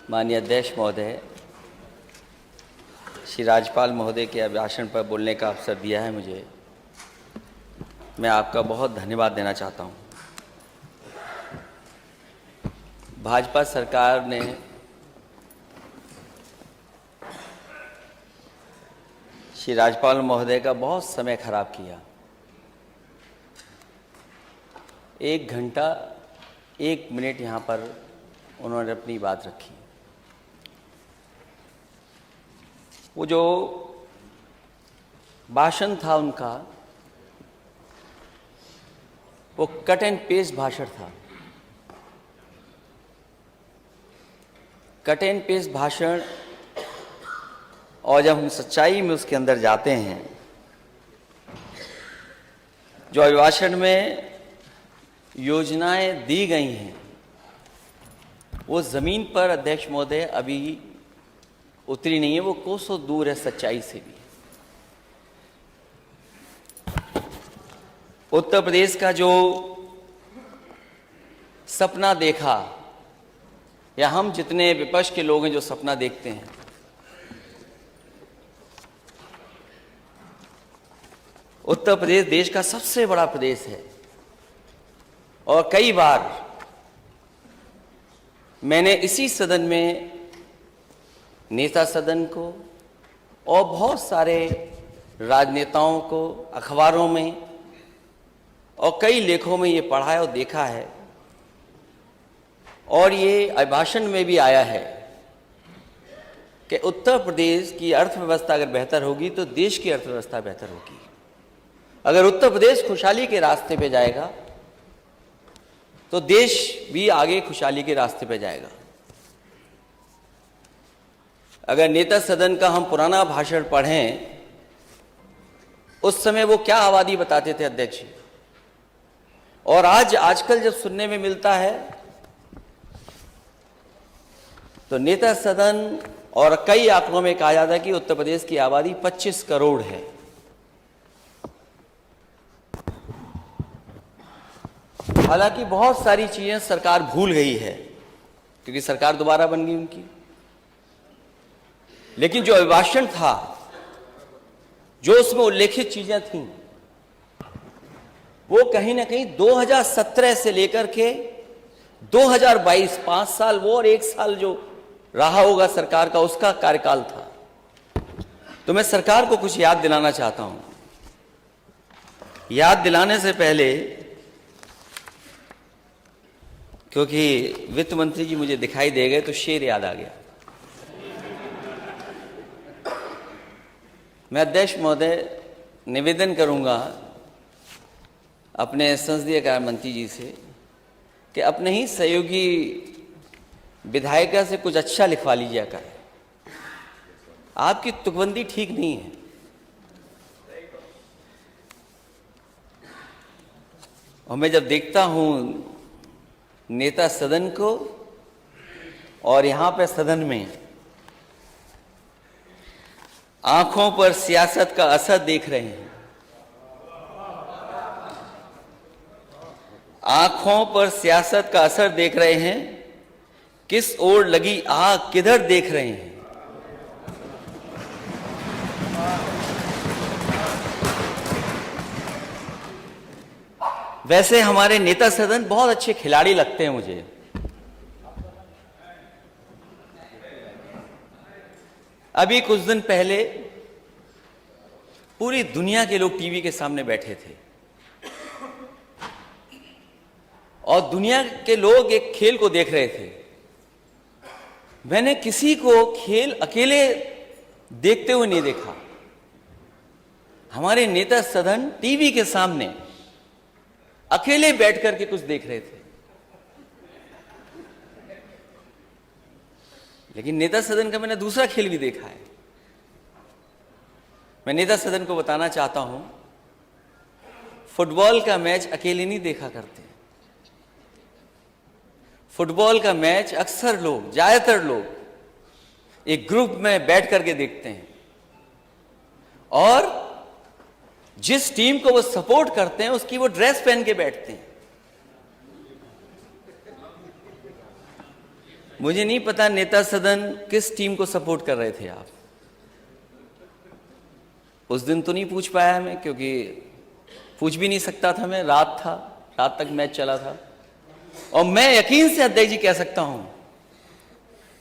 माननीय अध्यक्ष महोदय, श्री राज्यपाल महोदय के अभिभाषण पर बोलने का अवसर दिया है मुझे, मैं आपका बहुत धन्यवाद देना चाहता हूँ। भाजपा सरकार ने श्री राज्यपाल महोदय का बहुत समय खराब किया। 1 घंटा 1 मिनट यहाँ पर उन्होंने अपनी बात रखी। वो जो भाषण था उनका, वो कट एंड पेस्ट भाषण था। कट एंड पेस्ट भाषण, और जब हम सच्चाई में उसके अंदर जाते हैं, जो अभिभाषण में योजनाएं दी गई हैं वो ज़मीन पर अध्यक्ष महोदय अभी उतरी नहीं है, वो कोसों दूर है सच्चाई से भी। उत्तर प्रदेश का जो सपना देखा, या हम जितने विपक्ष के लोग हैं जो सपना देखते हैं, उत्तर प्रदेश देश का सबसे बड़ा प्रदेश है। और कई बार मैंने इसी सदन में नेता सदन को और बहुत सारे राजनेताओं को अखबारों में और कई लेखों में ये पढ़ा है और देखा है, और ये अभिभाषण में भी आया है कि उत्तर प्रदेश की अर्थव्यवस्था अगर बेहतर होगी तो देश की अर्थव्यवस्था बेहतर होगी। अगर उत्तर प्रदेश खुशहाली के रास्ते पे जाएगा तो देश भी आगे खुशहाली के रास्ते पे जाएगा। अगर नेता सदन का हम पुराना भाषण पढ़ें, उस समय वो क्या आबादी बताते थे अध्यक्ष, और आजकल जब सुनने में मिलता है तो नेता सदन और कई आंकड़ों में कहा जाता है कि उत्तर प्रदेश की आबादी 25 करोड़ है। हालांकि बहुत सारी चीजें सरकार भूल गई है क्योंकि सरकार दोबारा बन गई उनकी, लेकिन जो अभिभाषण था, जो उसमें उल्लेखित चीजें थीं, वो कहीं ना कहीं 2017 से लेकर के 2022 5 साल वो और 1 साल जो रहा होगा सरकार का, उसका कार्यकाल था। तो मैं सरकार को कुछ याद दिलाना चाहता हूं। याद दिलाने से पहले, क्योंकि वित्त मंत्री जी मुझे दिखाई दे गए तो शेर याद आ गया। मैं अध्यक्ष महोदय निवेदन करूंगा अपने संसदीय कार्य मंत्री जी से कि अपने ही सहयोगी विधायिका से कुछ अच्छा लिखवा लीजिए कर। आपकी तुकबंदी ठीक नहीं है। और मैं जब देखता हूं नेता सदन को और यहां पे सदन में आंखों पर सियासत का असर देख रहे हैं, आंखों पर सियासत का असर देख रहे हैं, किस ओर लगी आग किधर देख रहे हैं। वैसे हमारे नेता सदन बहुत अच्छे खिलाड़ी लगते हैं मुझे। अभी कुछ दिन पहले पूरी दुनिया के लोग टीवी के सामने बैठे थे और दुनिया के लोग एक खेल को देख रहे थे। मैंने किसी को खेल अकेले देखते हुए नहीं देखा। हमारे नेता सदन टीवी के सामने अकेले बैठ करके कुछ देख रहे थे। लेकिन नेता सदन का मैंने दूसरा खेल भी देखा है। मैं नेता सदन को बताना चाहता हूं, फुटबॉल का मैच अकेले नहीं देखा करते। फुटबॉल का मैच अक्सर लोग, ज्यादातर लोग एक ग्रुप में बैठ करके देखते हैं और जिस टीम को वो सपोर्ट करते हैं उसकी वो ड्रेस पहन के बैठते हैं। मुझे नहीं पता नेता सदन किस टीम को सपोर्ट कर रहे थे आप। उस दिन तो नहीं पूछ पाया मैं, क्योंकि पूछ भी नहीं सकता था मैं, रात था, रात तक मैच चला था। और मैं यकीन से अध्यक्ष जी कह सकता हूं,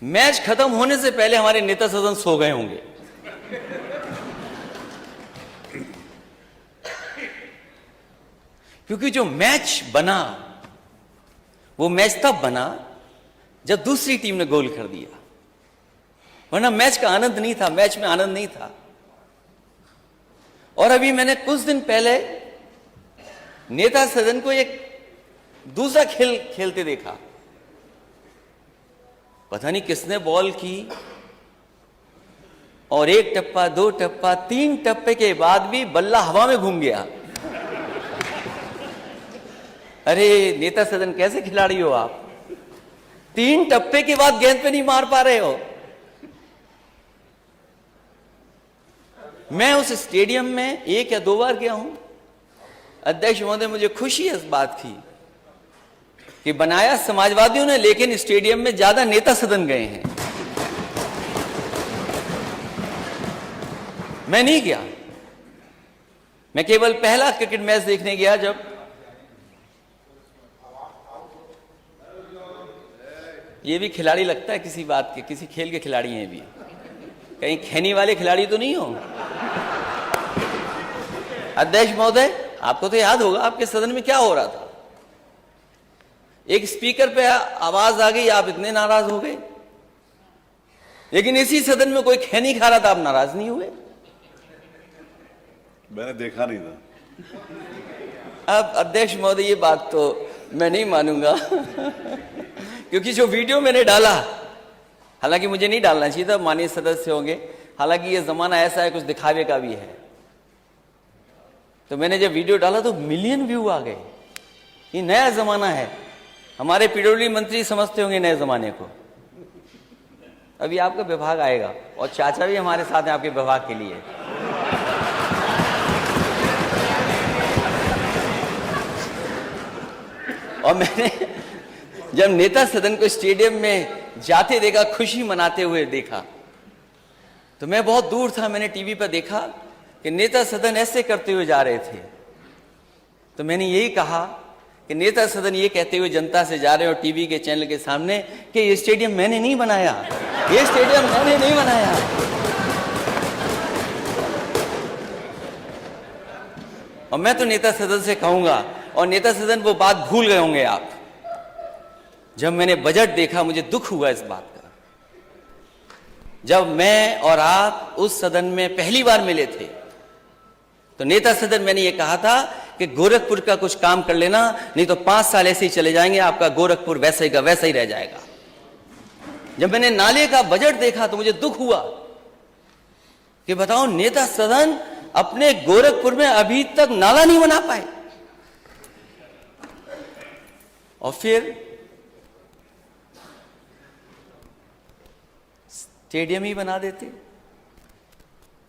मैच खत्म होने से पहले हमारे नेता सदन सो गए होंगे। क्योंकि जो मैच बना, वो मैच तब बना जब दूसरी टीम ने गोल कर दिया, वरना मैच का आनंद नहीं था, मैच में आनंद नहीं था। और अभी मैंने कुछ दिन पहले नेता सदन को एक दूसरा खेल खेलते देखा। पता नहीं किसने बॉल की और एक टप्पा, दो टप्पा, तीन टप्पे के बाद भी बल्ला हवा में घूम गया। अरे नेता सदन कैसे खिलाड़ी हो आप? तीन टप्पे के बाद गेंद पे नहीं मार पा रहे हो। मैं उस स्टेडियम में 1 या 2 बार गया हूं। अध्यक्ष महोदय, मुझे खुशी है इस बात की कि बनाया समाजवादियों ने, लेकिन स्टेडियम में ज्यादा नेता सदन गए हैं। मैं नहीं गया, मैं केवल पहला क्रिकेट मैच देखने गया जब ये भी खिलाड़ी लगता है किसी बात के, किसी खेल के खिलाड़ी हैं भी, कहीं खैनी वाले खिलाड़ी तो नहीं हो। अध्यक्ष महोदय, आपको तो याद होगा आपके सदन में क्या हो रहा था। एक स्पीकर पे आवाज आ गई, आप इतने नाराज हो गए, लेकिन इसी सदन में कोई खैनी खा रहा था, आप नाराज नहीं हुए। मैंने देखा नहीं था। अब अध्यक्ष महोदय, ये बात तो मैं नहीं मानूंगा क्योंकि जो वीडियो मैंने डाला, हालांकि मुझे नहीं डालना चाहिए था, माननीय सदस्य होंगे, हालांकि ये जमाना ऐसा है कुछ दिखावे का भी है, तो मैंने जब वीडियो डाला तो मिलियन व्यू आ गए। ये नया जमाना है, हमारे पीडब्ल्यूडी मंत्री समझते होंगे नए जमाने को। अभी आपका विभाग आएगा और चाचा भी हमारे साथ हैं आपके विभाग के लिए। और मैंने जब नेता सदन को स्टेडियम में जाते देखा, खुशी मनाते हुए देखा, तो मैं बहुत दूर था, मैंने टीवी पर देखा कि नेता सदन ऐसे करते हुए जा रहे थे। तो मैंने यही कहा कि नेता सदन ये कहते हुए जनता से जा रहे हो टीवी के चैनल के सामने कि ये स्टेडियम मैंने नहीं बनाया, ये स्टेडियम मैंने नहीं बनाया। और मैं तो नेता सदन से कहूंगा, और नेता सदन वो बात भूल गए होंगे आप, जब मैंने बजट देखा मुझे दुख हुआ इस बात का। जब मैं और आप उस सदन में पहली बार मिले थे तो नेता सदन मैंने ये कहा था कि गोरखपुर का कुछ काम कर लेना, नहीं तो 5 साल ऐसे ही चले जाएंगे, आपका गोरखपुर वैसे ही का वैसा ही रह जाएगा। जब मैंने नाले का बजट देखा तो मुझे दुख हुआ कि बताओ नेता सदन अपने गोरखपुर में अभी तक नाला नहीं बना पाए, और फिर स्टेडियम ही बना देते।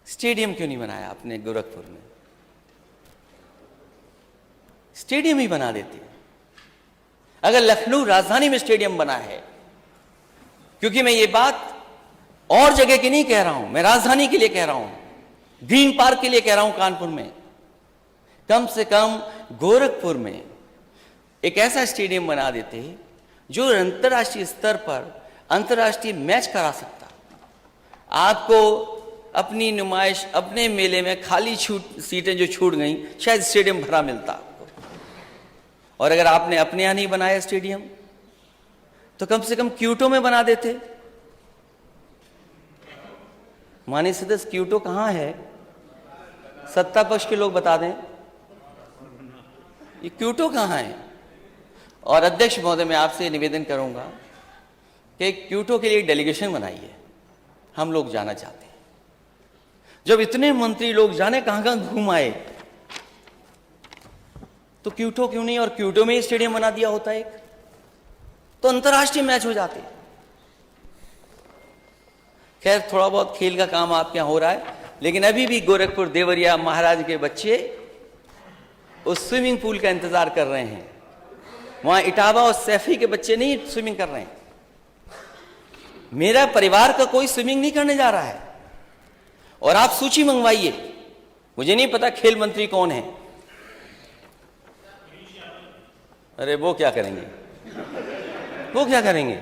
स्टेडियम क्यों नहीं बनाया आपने गोरखपुर में? स्टेडियम ही बना देते। अगर लखनऊ राजधानी में स्टेडियम बना है, क्योंकि मैं ये बात और जगह की नहीं कह रहा हूं, मैं राजधानी के लिए कह रहा हूं, ग्रीन पार्क के लिए कह रहा हूं, कानपुर में कम से कम गोरखपुर में एक ऐसा स्टेडियम बना देते जो अंतर्राष्ट्रीय स्तर पर अंतर्राष्ट्रीय मैच करा सकता। आपको अपनी नुमाइश, अपने मेले में खाली सीटें जो छूट गई, शायद स्टेडियम भरा मिलता आपको। और अगर आपने अपने यहां नहीं बनाया स्टेडियम, तो कम से कम क्यूटो में बना देते। माननीय सदस्य, क्यूटो कहां है? सत्ता पक्ष के लोग बता दें, ये क्यूटो कहां है? और अध्यक्ष महोदय, मैं आपसे निवेदन करूंगा कि क्यूटो के लिए एक डेलीगेशन बनाइए, हम लोग जाना चाहते हैं। जब इतने मंत्री लोग जाने कहां कहां घूम आए, तो क्यूटो क्यों नहीं? और क्यूटो में ही स्टेडियम बना दिया होता एक, तो अंतर्राष्ट्रीय मैच हो जाते। खैर, थोड़ा बहुत खेल का काम आपके यहां हो रहा है, लेकिन अभी भी गोरखपुर देवरिया महाराज के बच्चे उस स्विमिंग पूल का इंतजार कर रहे हैं। वहां इटावा और सैफी के बच्चे नहीं स्विमिंग कर रहे हैं, मेरा परिवार का कोई स्विमिंग नहीं करने जा रहा है। और आप सूची मंगवाइए, मुझे नहीं पता खेल मंत्री कौन है। अरे वो क्या करेंगे, वो क्या करेंगे?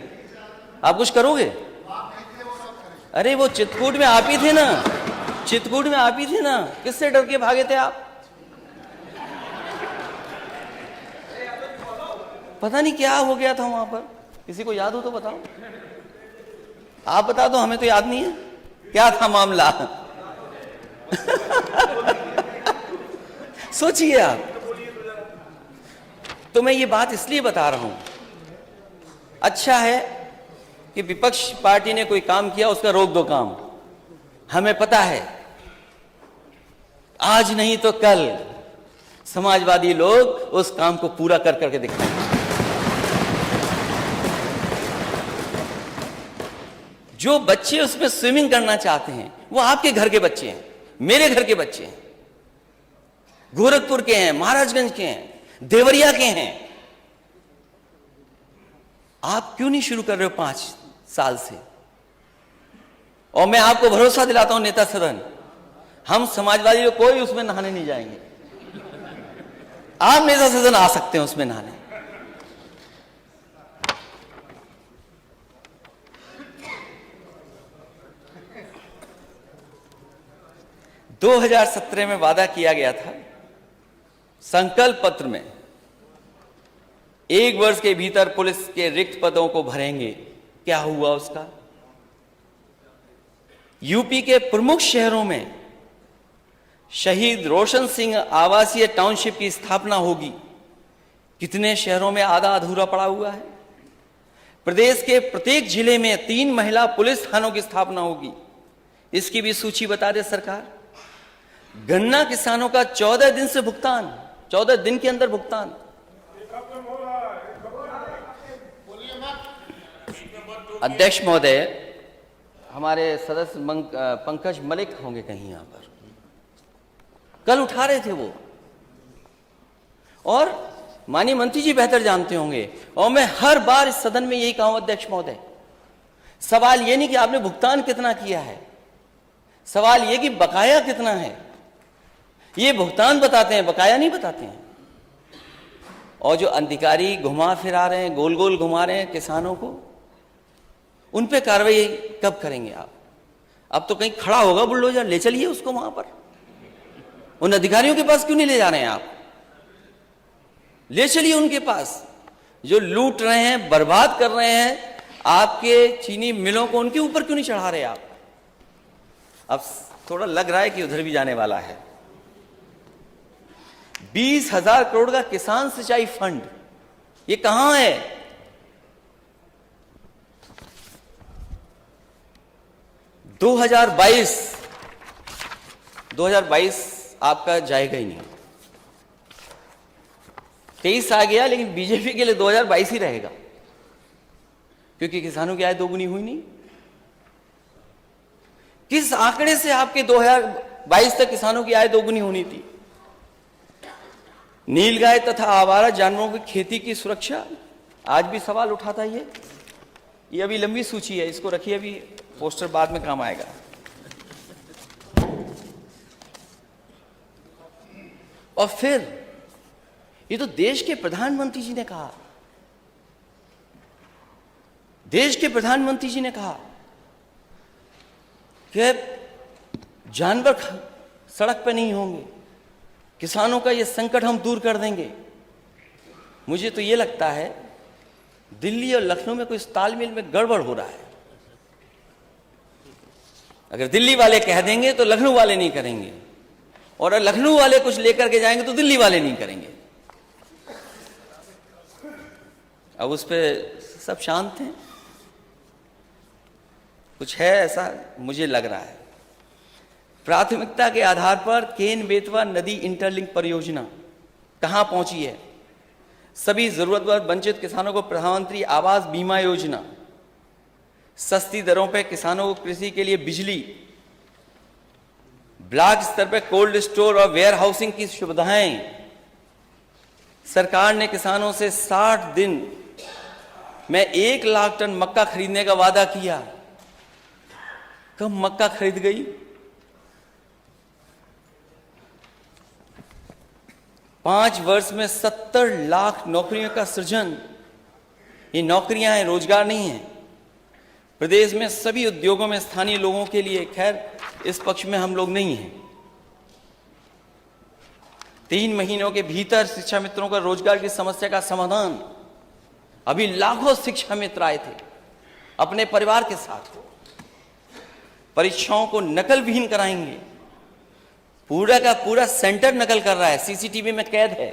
आप कुछ करोगे? अरे वो चित्रकूट में आप ही थे ना, चित्रकूट में आप ही थे ना, किससे डर के भागे थे आप? पता नहीं क्या हो गया था वहां पर, किसी को याद हो तो बताओ। आप बता दो, हमें तो याद नहीं है क्या था मामला। सोचिए आप। तो मैं ये बात इसलिए बता रहा हूं, अच्छा है कि विपक्ष पार्टी ने कोई काम किया, उसका रोक दो काम। हमें पता है आज नहीं तो कल समाजवादी लोग उस काम को पूरा कर करके दिखाएंगे। जो बच्चे उसमें स्विमिंग करना चाहते हैं वो आपके घर के बच्चे हैं, मेरे घर के बच्चे हैं, गोरखपुर के हैं, महाराजगंज के हैं, देवरिया के हैं। आप क्यों नहीं शुरू कर रहे हो 5 साल से? और मैं आपको भरोसा दिलाता हूं नेता सदन, हम समाजवादी लोग कोई उसमें नहाने नहीं जाएंगे। आप नेता सदन आ सकते हैं उसमें नहाने। दो 2017 में वादा किया गया था, संकल्प पत्र में 1 वर्ष के भीतर पुलिस के रिक्त पदों को भरेंगे। क्या हुआ उसका? यूपी के प्रमुख शहरों में शहीद रोशन सिंह आवासीय टाउनशिप की स्थापना होगी। कितने शहरों में आधा अधूरा पड़ा हुआ है? प्रदेश के प्रत्येक जिले में 3 महिला पुलिस थानों की स्थापना होगी। इसकी भी सूची बता दे सरकार। गन्ना किसानों का 14 दिन से भुगतान, 14 दिन के अंदर भुगतान। अध्यक्ष महोदय, हमारे सदस्य पंकज मलिक होंगे कहीं यहां पर, कल उठा रहे थे वो, और माननीय मंत्री जी बेहतर जानते होंगे। और मैं हर बार इस सदन में यही कहूं अध्यक्ष महोदय, सवाल ये नहीं कि आपने भुगतान कितना किया है, सवाल ये कि बकाया कितना है। ये भुगतान बताते हैं, बकाया नहीं बताते हैं। और जो अधिकारी घुमा फिरा रहे हैं, गोल गोल घुमा रहे हैं किसानों को, उन पे कार्रवाई कब करेंगे आप? अब तो कहीं खड़ा होगा बुलडोजर, ले चलिए उसको वहां पर। उन अधिकारियों के पास क्यों नहीं ले जा रहे हैं आप? ले चलिए उनके पास, जो लूट रहे हैं, बर्बाद कर रहे हैं आपके चीनी मिलों को, उनके ऊपर क्यों नहीं चढ़ा रहे आप? अब थोड़ा लग रहा है कि उधर भी जाने वाला है। 20,000 करोड़ का किसान सिंचाई फंड, ये कहां है? दो 2022 आपका जाएगा ही नहीं। 23 आ गया, लेकिन बीजेपी के लिए 2022 ही रहेगा, क्योंकि किसानों की आय दोगुनी हुई नहीं। किस आंकड़े से आपके 2022 तक किसानों की आय दोगुनी होनी थी? नीलगाय तथा आवारा जानवरों की खेती की सुरक्षा, आज भी सवाल उठाता है ये अभी लंबी सूची है, इसको रखिए, अभी पोस्टर बाद में काम आएगा। और फिर ये तो देश के प्रधानमंत्री जी ने कहा, देश के प्रधानमंत्री जी ने कहा कि जानवर सड़क पर नहीं होंगे, किसानों का ये संकट हम दूर कर देंगे। मुझे तो ये लगता है दिल्ली और लखनऊ में कोई तालमेल में गड़बड़ हो रहा है। अगर दिल्ली वाले कह देंगे तो लखनऊ वाले नहीं करेंगे, और अगर लखनऊ वाले कुछ लेकर के जाएंगे तो दिल्ली वाले नहीं करेंगे। अब उस पर सब शांत हैं, कुछ है ऐसा मुझे लग रहा है। प्राथमिकता के आधार पर केन बेतवा नदी इंटरलिंक परियोजना कहां पहुंची है? सभी जरूरतमंद वंचित किसानों को प्रधानमंत्री आवास बीमा योजना, सस्ती दरों पर किसानों को कृषि के लिए बिजली, ब्लॉक स्तर पर कोल्ड स्टोर और वेयर हाउसिंग की सुविधाएं। सरकार ने किसानों से 60 दिन में 1 लाख टन मक्का खरीदने का वादा किया। कब मक्का खरीद गई? 5 वर्ष में 70 लाख नौकरियों का सृजन। ये नौकरियां हैं, रोजगार नहीं है। प्रदेश में सभी उद्योगों में स्थानीय लोगों के लिए, खैर इस पक्ष में हम लोग नहीं हैं। 3 महीनों के भीतर शिक्षा मित्रों का रोजगार की समस्या का समाधान। अभी लाखों शिक्षा मित्र आए थे अपने परिवार के साथ। परीक्षाओं को नकल विहीन कराएंगे। पूरा का पूरा सेंटर नकल कर रहा है, सीसीटीवी में कैद है।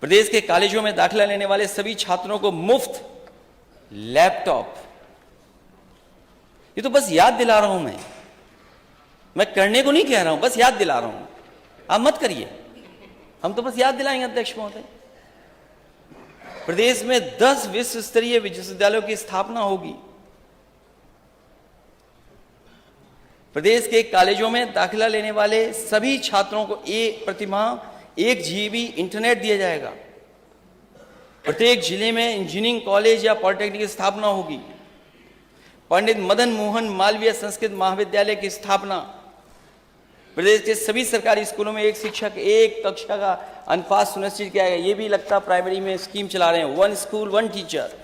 प्रदेश के कॉलेजों में दाखिला लेने वाले सभी छात्रों को मुफ्त लैपटॉप। ये तो बस याद दिला रहा हूं मैं करने को नहीं कह रहा हूं, बस याद दिला रहा हूं। आप मत करिए, हम तो बस याद दिलाएंगे अध्यक्ष महोदय। प्रदेश में 10 विश्व स्तरीय विश्वविद्यालयों की स्थापना होगी। प्रदेश के कॉलेजों में दाखिला लेने वाले सभी छात्रों को प्रतिमाह 1 GB इंटरनेट दिया जाएगा। प्रत्येक जिले में इंजीनियरिंग कॉलेज या पॉलिटेक्निक की स्थापना होगी। पंडित मदन मोहन मालवीय संस्कृत महाविद्यालय की स्थापना। प्रदेश के सभी सरकारी स्कूलों में एक शिक्षक 1 कक्षा का अनुपात सुनिश्चित किया गया। ये भी लगता प्राइमरी में स्कीम चला रहे हैं, 1 स्कूल 1 टीचर।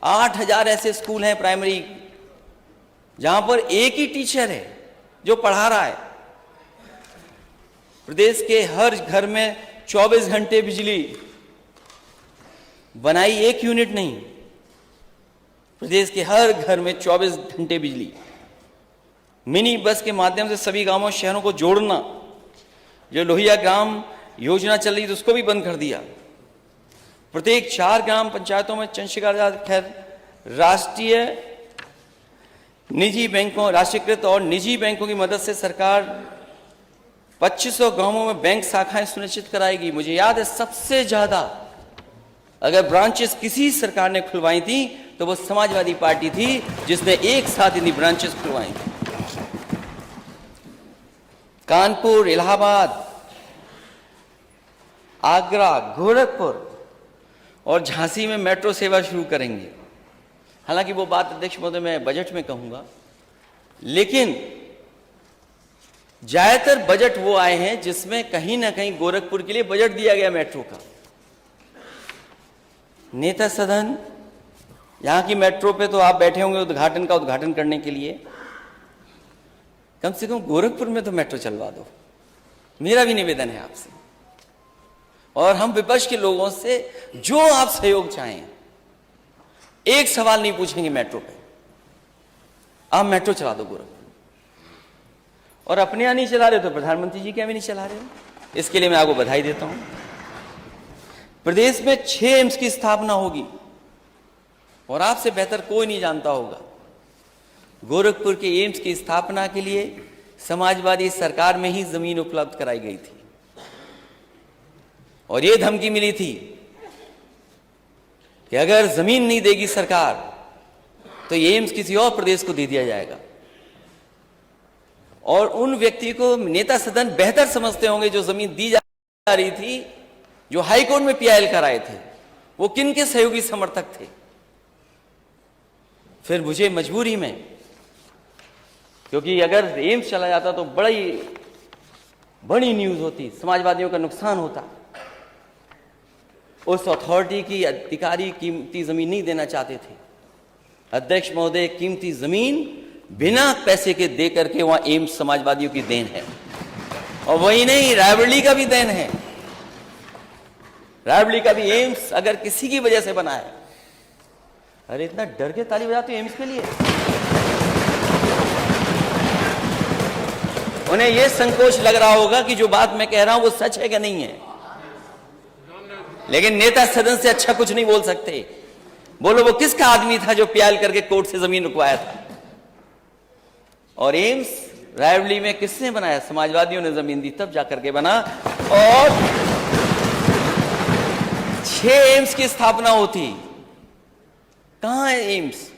8000 ऐसे स्कूल हैं प्राइमरी जहां पर एक ही टीचर है जो पढ़ा रहा है। प्रदेश के हर घर में 24 घंटे बिजली बनाई, 1 यूनिट नहीं। प्रदेश के हर घर में 24 घंटे बिजली। मिनी बस के माध्यम से सभी गांवों शहरों को जोड़ना। जो लोहिया ग्राम योजना चल रही थी उसको भी बंद कर दिया। प्रत्येक 4 ग्राम पंचायतों में चंद्रशेखर, खैर राष्ट्रीय निजी बैंकों, राष्ट्रीयकृत और निजी बैंकों की मदद से सरकार 2500 गांवों में बैंक शाखाएं सुनिश्चित कराएगी। मुझे याद है सबसे ज्यादा अगर ब्रांचेस किसी सरकार ने खुलवाई थी तो वो समाजवादी पार्टी थी, जिसने एक साथ इतनी ब्रांचेस खुलवाई थी। कानपुर, इलाहाबाद, आगरा, गोरखपुर और झांसी में मेट्रो सेवा शुरू करेंगे। हालांकि वो बात अध्यक्ष महोदय मैं बजट में कहूंगा, लेकिन ज्यादातर बजट वो आए हैं जिसमें कहीं ना कहीं गोरखपुर के लिए बजट दिया गया मेट्रो का। नेता सदन, यहां की मेट्रो पे तो आप बैठे होंगे उद्घाटन करने के लिए। कम से कम गोरखपुर में तो मेट्रो चलवा दो, मेरा भी निवेदन है आपसे। और हम विपक्ष के लोगों से जो आप सहयोग चाहें, एक सवाल नहीं पूछेंगे मेट्रो पे, आप मेट्रो चला दो गोरखपुर। और अपने यहां नहीं चला रहे तो प्रधानमंत्री जी के यहां भी नहीं चला रहे हो, इसके लिए मैं आपको बधाई देता हूं। प्रदेश में 6 एम्स की स्थापना होगी और आपसे बेहतर कोई नहीं जानता होगा। गोरखपुर के एम्स की स्थापना के लिए समाजवादी सरकार में ही जमीन उपलब्ध कराई गई थी और यह धमकी मिली थी कि अगर जमीन नहीं देगी सरकार तो ये एम्स किसी और प्रदेश को दे दिया जाएगा। और उन व्यक्ति को नेता सदन बेहतर समझते होंगे जो जमीन दी जा रही थी, जो हाईकोर्ट में पीआईएल कराए थे, वो किन के सहयोगी समर्थक थे। फिर मुझे मजबूरी में, क्योंकि अगर एम्स चला जाता तो बड़ी न्यूज होती, समाजवादियों का नुकसान होता। उस अथॉरिटी की अधिकारी कीमती जमीन नहीं देना चाहते थे। अध्यक्ष महोदय, कीमती जमीन बिना पैसे के दे करके वहां एम्स समाजवादियों की देन है। और वही नहीं, रायबरेली का भी देन है। रायबरेली का भी एम्स अगर किसी की वजह से बना है। अरे इतना डर के ताली बजाते हो एम्स के लिए। उन्हें यह संकोच लग रहा होगा कि जो बात मैं कह रहा हूं वो सच है कि नहीं है, लेकिन नेता सदन से अच्छा कुछ नहीं बोल सकते। बोलो वो किसका आदमी था जो प्याल करके कोर्ट से जमीन रुकवाया था। और एम्स रायबरेली में किसने बनाया? समाजवादियों ने जमीन दी तब जाकर के बना। और 6 एम्स की स्थापना होती। कहां है एम्स?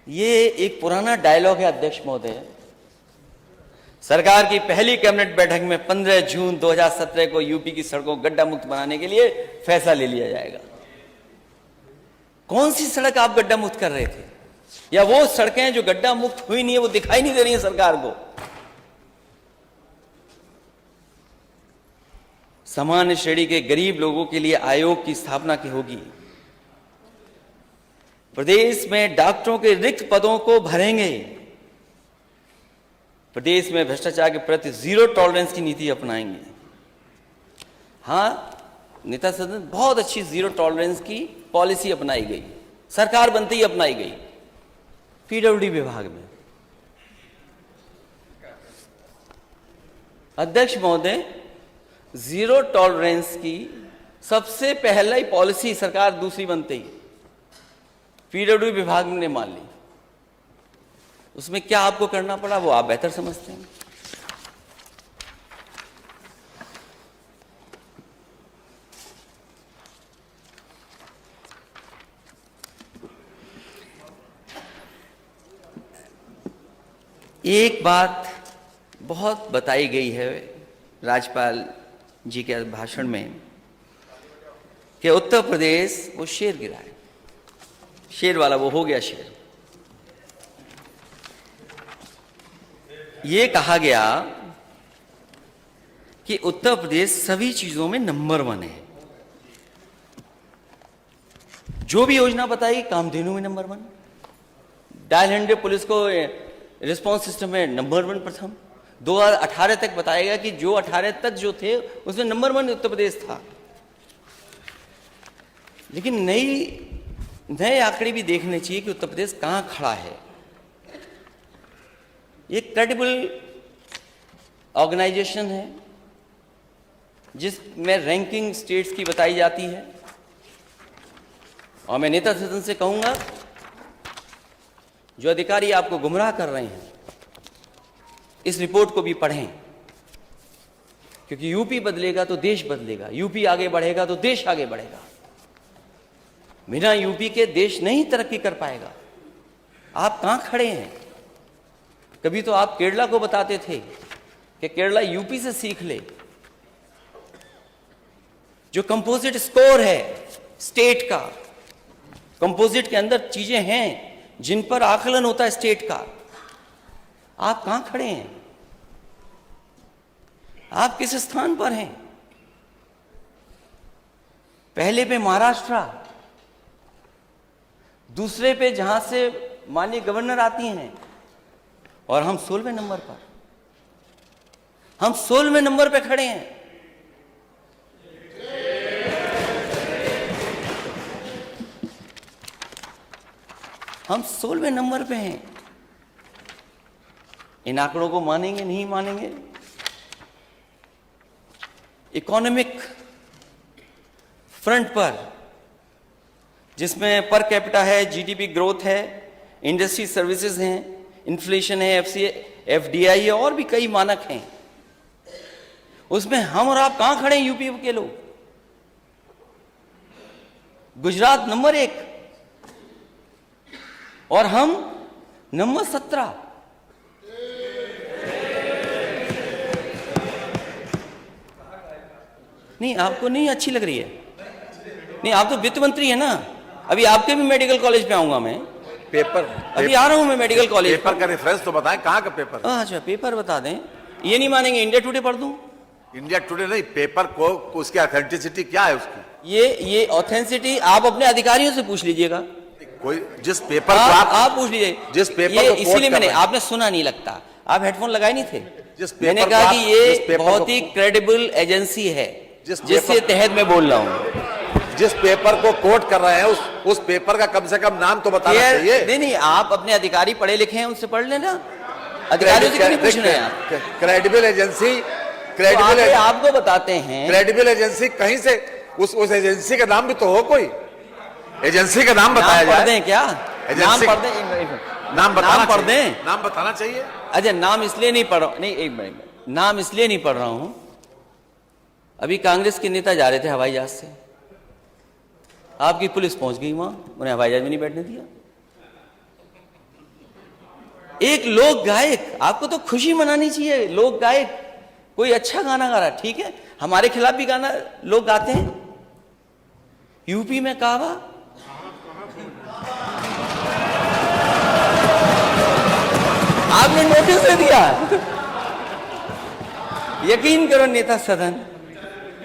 ये एक पुराना डायलॉग है अध्यक्ष महोदय। सरकार की पहली कैबिनेट बैठक में 15 जून 2017 को यूपी की सड़कों को गड्ढा मुक्त बनाने के लिए फैसला ले लिया जाएगा। कौन सी सड़क आप गड्ढा मुक्त कर रहे थे, या वो सड़कें जो गड्ढा मुक्त हुई नहीं है वो दिखाई नहीं दे रही है सरकार को। सामान्य श्रेणी के गरीब लोगों के लिए आयोग की स्थापना की होगी। प्रदेश में डॉक्टरों के रिक्त पदों को भरेंगे। प्रदेश में भ्रष्टाचार के प्रति जीरो टॉलरेंस की नीति अपनाएंगे। हाँ, नेता सदन बहुत अच्छी जीरो टॉलरेंस की पॉलिसी अपनाई गई, सरकार बनते ही अपनाई गई पीडब्ल्यूडी विभाग में। अध्यक्ष महोदय, जीरो टॉलरेंस की सबसे पहला ही पॉलिसी सरकार दूसरी बनते ही पीडब्ल्यूडी विभाग ने मान ली। उसमें क्या आपको करना पड़ा वो आप बेहतर समझते हैं। एक बात बहुत बताई गई है राज्यपाल जी के भाषण में कि उत्तर प्रदेश वो शेर गिरा है, शेर वाला वो हो गया शेर। ये कहा गया कि उत्तर प्रदेश सभी चीजों में नंबर 1 है। जो भी योजना बताई, कामधेनु में नंबर 1, डायल 100 पुलिस को रिस्पांस सिस्टम में नंबर 1 प्रथम। 2018 तक बताएगा कि जो 18 तक जो थे उसमें नंबर 1 उत्तर प्रदेश था। लेकिन नए आंकड़े भी देखने चाहिए कि उत्तर प्रदेश कहां खड़ा है। ये क्रेडिबल ऑर्गेनाइजेशन है जिसमें रैंकिंग स्टेट्स की बताई जाती है। और मैं नेता सदन से कहूंगा, जो अधिकारी आपको गुमराह कर रहे हैं, इस रिपोर्ट को भी पढ़ें, क्योंकि यूपी बदलेगा तो देश बदलेगा, यूपी आगे बढ़ेगा तो देश आगे बढ़ेगा। बिना यूपी के देश नहीं तरक्की कर पाएगा। आप कहां खड़े हैं? कभी तो आप केरला को बताते थे कि केरला यूपी से सीख ले। जो कंपोजिट स्कोर है स्टेट का, कंपोजिट के अंदर चीजें हैं जिन पर आकलन होता है स्टेट का। आप कहां खड़े हैं? आप किस स्थान पर हैं? पहले पे महाराष्ट्र, दूसरे पे जहां से माननीय गवर्नर आती हैं, और हम 16वें नंबर पर, हम 16वें नंबर पे खड़े हैं। हम 16वें नंबर पे हैं। इन आंकड़ों को मानेंगे नहीं मानेंगे? इकोनॉमिक फ्रंट पर, जिसमें पर कैपिटा है, जीडीपी ग्रोथ है, इंडस्ट्री सर्विसेज हैं, इन्फ्लेशन है, एफडीआई है, और भी कई मानक हैं, उसमें हम और आप कहां खड़े हैं यूपी के लोग? गुजरात नंबर 1 और हम नंबर 17। नहीं, आपको नहीं अच्छी लग रही है? नहीं, आप तो वित्त मंत्री है ना। अभी आपके भी मेडिकल कॉलेज पे आऊंगा मैं। पेपर अभी आ रहा हूं मैं मेडिकल कॉलेज। पेपर का रेफरेंस तो बताएं, कहां का पेपर? अच्छा, पेपर बता दें। ये नहीं मानेंगे, इंडिया टुडे पढ़ दूं? इंडिया टुडे नहीं, पेपर को उसकी ऑथेंटिसिटी क्या है उसकी? ये ऑथेंटिसिटी आप अपने अधिकारियों से पूछ लीजिएगा। कोई जिस पेपर को आप पूछ लीजिए। जिस पेपर ये को इसीलिए मैंने, आपने सुना नहीं लगता, आप हेडफोन लगाए नहीं थे। मैंने पेपर कहा कि ये बहुत ही क्रेडिबल एजेंसी है जिसके तहत मैं बोल रहा हूं। जिस पेपर को कोट कर रहे हैं उस पेपर का कम से कम नाम तो बताना चाहिए। नहीं, आप अपने अधिकारी पढ़े लिखे हैं, उनसे पढ़ लेना। अधिकारियों से क्यों नहीं पूछ रहे हैं आप? क्रेडिबल एजेंसी, आपको बताते हैं। क्रेडिबल एजेंसी कहीं से उस एजेंसी का नाम भी तो हो, कोई एजेंसी का नाम बताया जाए। पढ़ दें क्या? नाम पढ़ दें, नाम पढ़ दें। नाम बताना चाहिए। अच्छा, नाम इसलिए नहीं पढ़ रहा हूं, नहीं एक मिनट, नाम इसलिए नहीं पढ़ रहा हूं, अभी कांग्रेस के नेता जा रहे थे हवाई जहाज से, आपकी पुलिस पहुंच गई वहां, उन्हें हवाई जहाज में नहीं बैठने दिया। एक लोक गायक, आपको तो खुशी मनानी चाहिए। लोक गायक कोई अच्छा गाना गा रहा, ठीक है, हमारे खिलाफ भी गाना लोग गाते हैं। यूपी में कहवा, आपने नोटिस दे दिया। यकीन करो नेता सदन,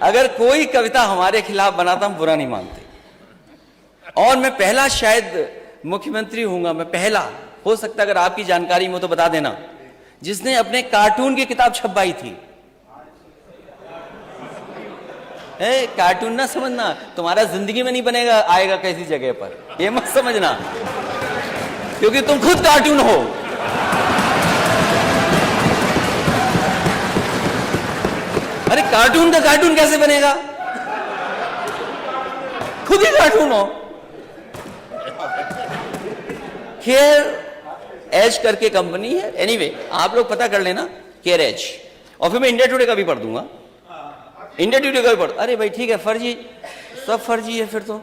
अगर कोई कविता हमारे खिलाफ बनाता हम बुरा नहीं मानते। और मैं पहला शायद मुख्यमंत्री हूंगा, मैं पहला, हो सकता है अगर आपकी जानकारी में तो बता देना, जिसने अपने कार्टून की किताब छपवाई थी। कार्टून ना समझना, तुम्हारा जिंदगी में नहीं बनेगा, आएगा कैसी जगह पर, ये मत समझना, क्योंकि तुम खुद कार्टून हो। अरे कार्टून का कार्टून कैसे बनेगा, खुद ही कार्टून हो। केयर एज करके कंपनी है, एनीवे आप लोग पता कर लेना, केयर एज। और फिर मैं इंडिया टुडे का भी पढ़ दूंगा, इंडिया टुडे का भी पढ़। अरे भाई ठीक है, फर्जी, सब फर्जी है फिर तो।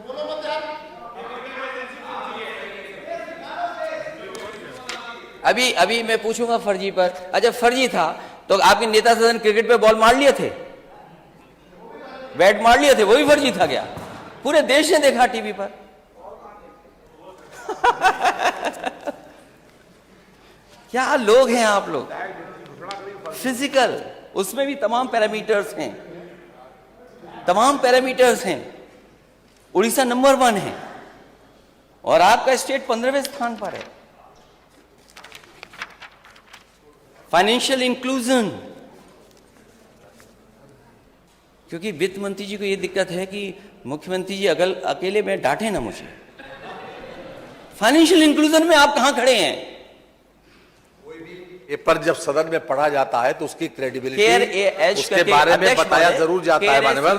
अभी मैं पूछूंगा फर्जी पर। अच्छा फर्जी था तो आपके नेता सदन क्रिकेट पे बॉल मार लिए थे, बैट मार लिए थे, वो भी फर्जी था क्या? पूरे देश ने देखा टीवी पर। क्या लोग हैं आप लोग। फिजिकल, उसमें भी तमाम पैरामीटर्स हैं, तमाम पैरामीटर्स हैं। उड़ीसा नंबर 1 है और आपका स्टेट 15वें स्थान पर है। फाइनेंशियल इंक्लूजन, क्योंकि वित्त मंत्री जी को यह दिक्कत है कि मुख्यमंत्री जी अकेले में डांटे ना मुझे। फाइनेंशियल इंक्लूजन में आप कहां खड़े हैं? ये पर जब सदन में पढ़ा जाता है तो उसकी क्रेडिबिलिटी, उसके करके बारे में बताया जरूर जाता है मानवर।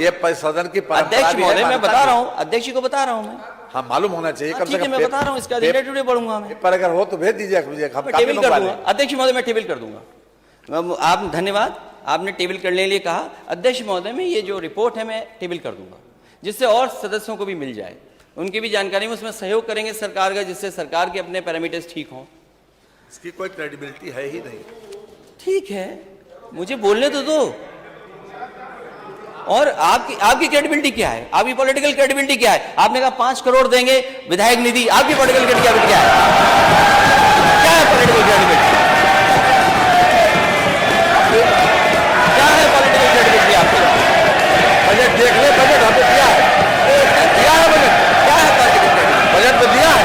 ये सदन की अध्यक्ष महोदय मैं बता रहा हूं, अध्यक्ष जी को बता रहा हूं मैं। हाँ मालूम होना चाहिए, कम से कम मैं बता रहा हूं, इसका इंडिया टुडे पढ़ूंगा मैं। पर अगर हो तो भेज दीजिए, टेबल कर दूंगा अध्यक्ष महोदय, मैं टेबल कर दूंगा। आप धन्यवाद, आपने टेबल करने के लिए कहा। अध्यक्ष महोदय में ये जो रिपोर्ट है मैं टेबल कर दूंगा, जिससे और सदस्यों को भी मिल जाए, उनकी भी जानकारी में उसमें सहयोग करेंगे सरकार का, जिससे सरकार के अपने पैरामीटर्स ठीक हों। इसकी कोई क्रेडिबिलिटी है ही नहीं। ठीक है, मुझे बोलने तो दो। और आपकी क्रेडिबिलिटी क्या है? आपकी पॉलिटिकल क्रेडिबिलिटी क्या है? आपने कहा 5 करोड़ देंगे विधायक निधि, आपकी पॉलिटिकल क्रेडिबिलिटी क्या है? क्या है पॉलिटिकल क्रेडिबिलिटी? क्या है पॉलिटिकल क्रेडिबिलिटी आपकी? बजट देख ले, बजट हमने दिया है, दिया है बजट। क्या है पॉलिटिकल क्रेडिबिलिटी? बजट में दिया है,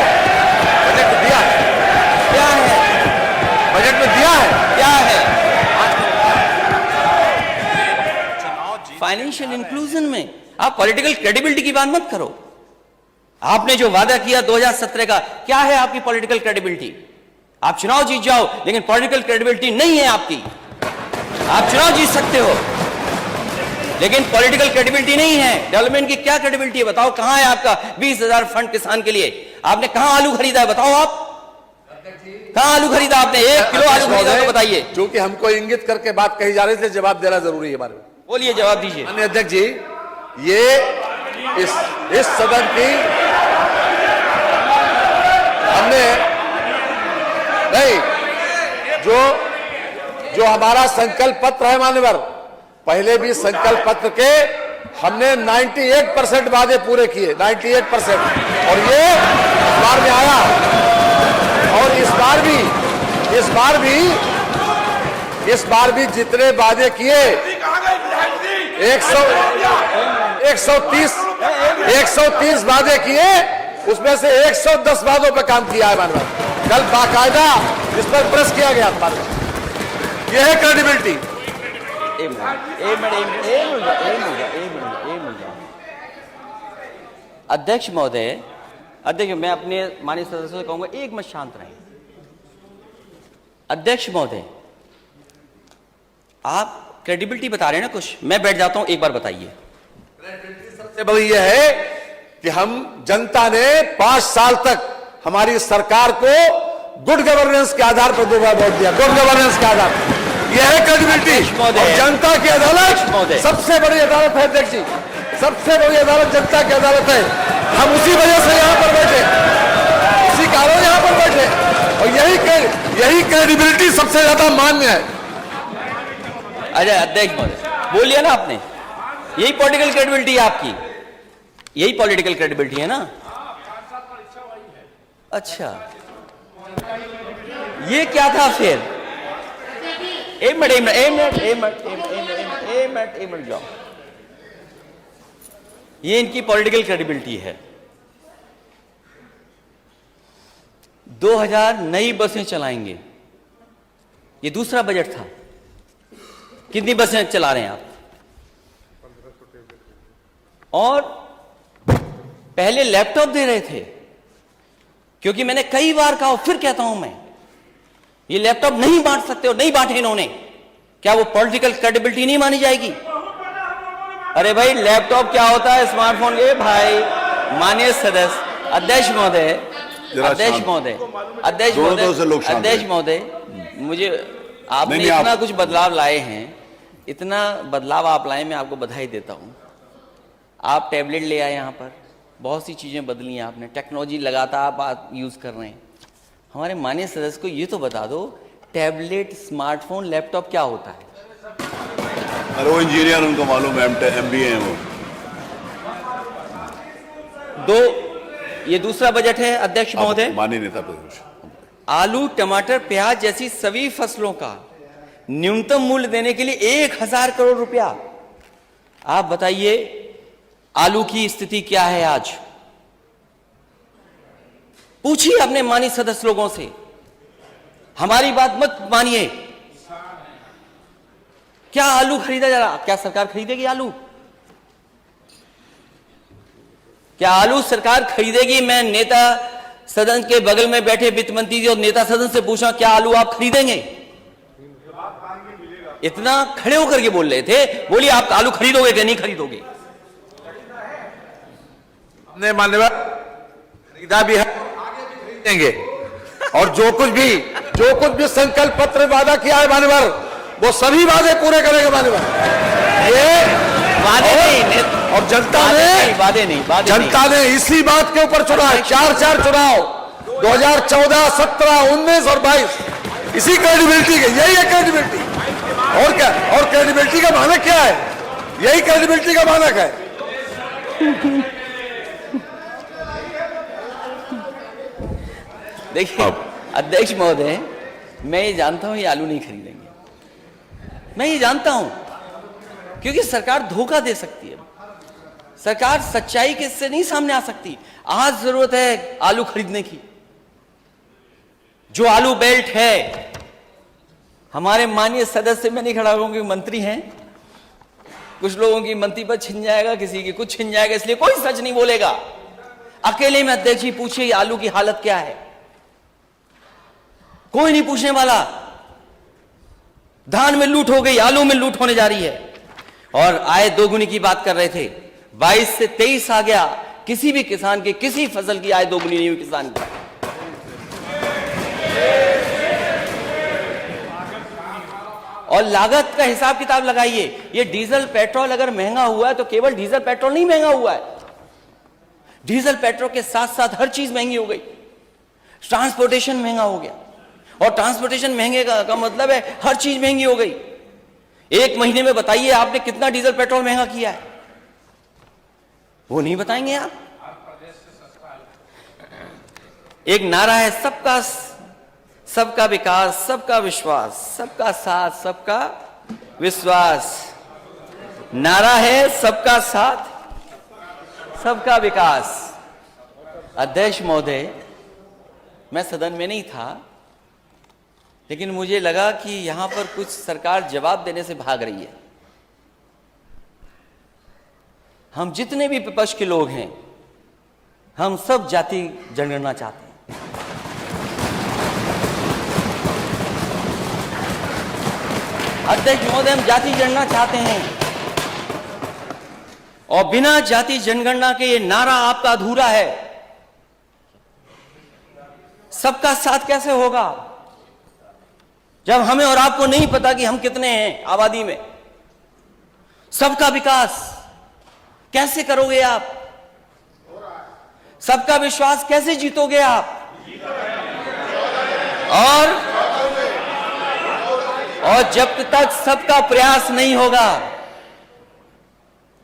बजट में दिया है, क्या है बजट में दिया है, क्या है? फाइनेंशियल इंक्लूजन में आप पॉलिटिकल क्रेडिबिलिटी की बात मत करो। आपने जो वादा किया 2017 का, क्या है आपकी पॉलिटिकल क्रेडिबिलिटी? आप चुनाव जीत जाओ, लेकिन पॉलिटिकल क्रेडिबिलिटी नहीं है आपकी। आप चुनाव जीत सकते हो, लेकिन पॉलिटिकल क्रेडिबिलिटी नहीं है। डेवलपमेंट की क्या क्रेडिबिलिटी है बताओ? कहां है आपका 20,000 फंड किसान के लिए? आपने कहां आलू खरीदा है बताओ? आप कहां आलू खरीदा आपने? 1 किलो आलू खरीदा तो बताइए। क्योंकि हमको इंगित करके बात कही जा रही थी, जवाब देना जरूरी है हमारे। बोलिए, जवाब दीजिए। माननीय अध्यक्ष जी, ये इस सदन की हमने नहीं, जो हमारा संकल्प पत्र है मान्यवर, पहले भी संकल्प पत्र के हमने 98% वादे पूरे किए, 98%। और ये इस बार में आया, और इस बार भी जितने वादे किए 130 वादे किए, उसमें से 110 वादों पर काम किया है मानव। कल बाकायदा इस पर प्रेस किया गया था। यह है क्रेडिबिलिटी। अध्यक्ष महोदय, अध्यक्ष मैं अपने माननीय सदस्यों से कहूंगा, एक मिनट शांत रहें। अध्यक्ष महोदय, आप क्रेडिबिलिटी बता रहे हैं ना कुछ, मैं बैठ जाता हूं, एक बार बताइए। सबसे बड़ी यह है कि हम जनता ने 5 साल तक हमारी सरकार को गुड गवर्नेंस के आधार पर 2 बार वोट दिया, गुड गवर्नेंस के आधार पर। यह है क्रेडिबिलिटी। और जनता की अदालत सबसे बड़ी अदालत है अध्यक्ष जी, सबसे बड़ी अदालत जनता की अदालत है। हम उसी वजह से यहां पर बैठे, उसी कारण यहां पर बैठे, और यही क्रेडिबिलिटी सबसे ज्यादा मान्य है। अरे अध्यक्ष महोदय, बोलिए ना आपने, यही पॉलिटिकल क्रेडिबिलिटी है आपकी, यही पॉलिटिकल क्रेडिबिलिटी है ना? अच्छा, ये क्या था फिर? एक मिनट जाओ। ये इनकी पॉलिटिकल क्रेडिबिलिटी है। 2000 नई बसें चलाएंगे, ये दूसरा बजट था। कितनी बसें चला रहे हैं आप? और पहले लैपटॉप दे रहे थे, क्योंकि मैंने कई बार कहा, फिर कहता हूं मैं, ये लैपटॉप नहीं बांट सकते और नहीं बांटे इन्होंने। क्या वो पॉलिटिकल क्रेडिबिलिटी नहीं मानी जाएगी? अरे भाई, लैपटॉप क्या होता है स्मार्टफोन के? भाई माननीय सदस्य, अध्यक्ष महोदय, मुझे आपने इतना कुछ बदलाव लाए हैं, इतना बदलाव आप लाए, मैं आपको बधाई देता हूं। आप टैबलेट ले आए, यहां पर बहुत सी चीजें बदली हैं आपने, टेक्नोलॉजी लगातार आप यूज कर रहे हैं। हमारे माननीय सदस्य को ये तो बता दो, टैबलेट, स्मार्टफोन, लैपटॉप क्या होता है? अरे वो इंजीनियर, उनको मालूम है, MBA है वो। ये दूसरा बजट है अध्यक्ष महोदय। माननीय नेता प्रतिपक्ष, आलू, टमाटर, प्याज जैसी सभी फसलों का न्यूनतम मूल्य देने के लिए 1000 करोड़ रुपया। आप बताइए, आलू की स्थिति क्या है आज? पूछिए अपने माननीय सदस्य लोगों से, हमारी बात मत मानिए। क्या आलू खरीदा जा रहा? क्या सरकार खरीदेगी आलू? क्या आलू सरकार खरीदेगी? मैं नेता सदन के बगल में बैठे वित्त मंत्री जी और नेता सदन से पूछा, क्या आलू आप खरीदेंगे? इतना खड़े होकर के बोल रहे थे, बोलिए आप आलू खरीदोगे कि नहीं खरीदोगे? हमने मान्यवर खरीदा भी है, आगे भी खरीदेंगे। और जो कुछ भी संकल्प पत्र वादा किया है मान्यवर, वो सभी वादे पूरे करेंगे मान्यवर। ये वादे नहीं, और जनता ने इसी बात के ऊपर चुना है। 4 चुनाव 2014, 17, 19 और 22, इसी क्रेडिबिलिटी के, यही है क्रेडिबिलिटी। और क्या? और क्रेडिबिलिटी का मानक क्या है? यही क्रेडिबिलिटी का मानक है। देखिए अध्यक्ष महोदय, मैं ये जानता हूं ये आलू नहीं खरीदेंगे, मैं ये जानता हूं, क्योंकि सरकार धोखा दे सकती है, सरकार सच्चाई के से नहीं सामने आ सकती। आज जरूरत है आलू खरीदने की। जो आलू बेल्ट है, हमारे माननीय सदस्य, मैं नहीं खड़ा होंगे, मंत्री हैं, कुछ लोगों की मंत्री पर छिन जाएगा, किसी की कुछ छिन जाएगा, इसलिए कोई सच नहीं बोलेगा। अकेले में अध्यक्ष जी पूछिए आलू की हालत क्या है, कोई नहीं पूछने वाला। धान में लूट हो गई, आलू में लूट होने जा रही है। और आय दोगुनी की बात कर रहे थे, 22 से 23 आ गया, किसी भी किसान की, किसी फसल की आय दोगुनी नहीं हुई किसान की। और लागत का हिसाब किताब लगाइए, ये डीजल पेट्रोल अगर महंगा हुआ है तो केवल डीजल पेट्रोल नहीं महंगा हुआ है, डीजल पेट्रोल के साथ साथ हर चीज महंगी हो गई। ट्रांसपोर्टेशन महंगा हो गया, और ट्रांसपोर्टेशन महंगे का मतलब है हर चीज महंगी हो गई। एक महीने में बताइए आपने कितना डीजल पेट्रोल महंगा किया है? वो नहीं बताएंगे आप। एक नारा है सबका विकास, सबका विश्वास, सबका साथ, सबका विश्वास। नारा है सबका साथ, सबका विकास। अध्यक्ष महोदय, मैं सदन में नहीं था, लेकिन मुझे लगा कि यहां पर कुछ सरकार जवाब देने से भाग रही है। हम जितने भी विपक्ष के लोग हैं, हम सब जाति जनगणना चाहते हैं। अध्यक्ष महोदय, हम जाति जनगणना चाहते हैं, और बिना जाति जनगणना के ये नारा आपका अधूरा है। सबका साथ कैसे होगा जब हमें और आपको नहीं पता कि हम कितने हैं आबादी में? सबका विकास कैसे करोगे आप? सबका विश्वास कैसे जीतोगे आप? और जब तक सबका प्रयास नहीं होगा,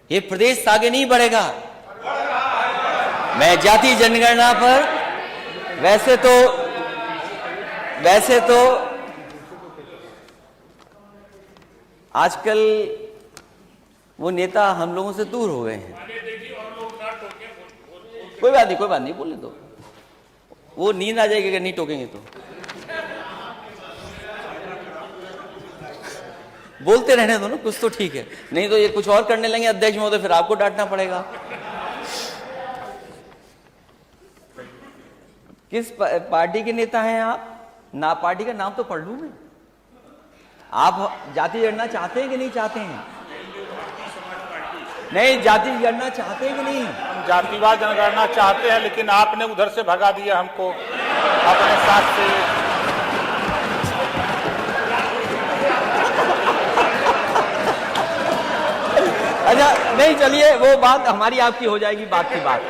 ये प्रदेश आगे नहीं बढ़ेगा। मैं जाति जनगणना पर वैसे तो वैसे तो आजकल वो नेता हम लोगों से दूर हो गए हैं। कोई बात नहीं, बोलने दो। वो नींद आ जाएगी अगर नहीं टोकेंगे तो। बोलते रहने दो ना, कुछ तो ठीक है, नहीं तो ये कुछ और करने लगे अध्यक्ष महोदय, फिर आपको डांटना पड़ेगा। किस पार्टी के नेता हैं आप? ना पार्टी का नाम तो पढ़ लूं मैं। आप जाति जनगणना चाहते हैं कि नहीं चाहते हैं? नहीं, जाति जनगणना चाहते हैं कि नहीं? हम जातिवाद जनगणना चाहते हैं, लेकिन आपने उधर से भगा दिया हमको अपने साथ से। अच्छा नहीं, चलिए वो बात हमारी आपकी हो जाएगी, बात की बात।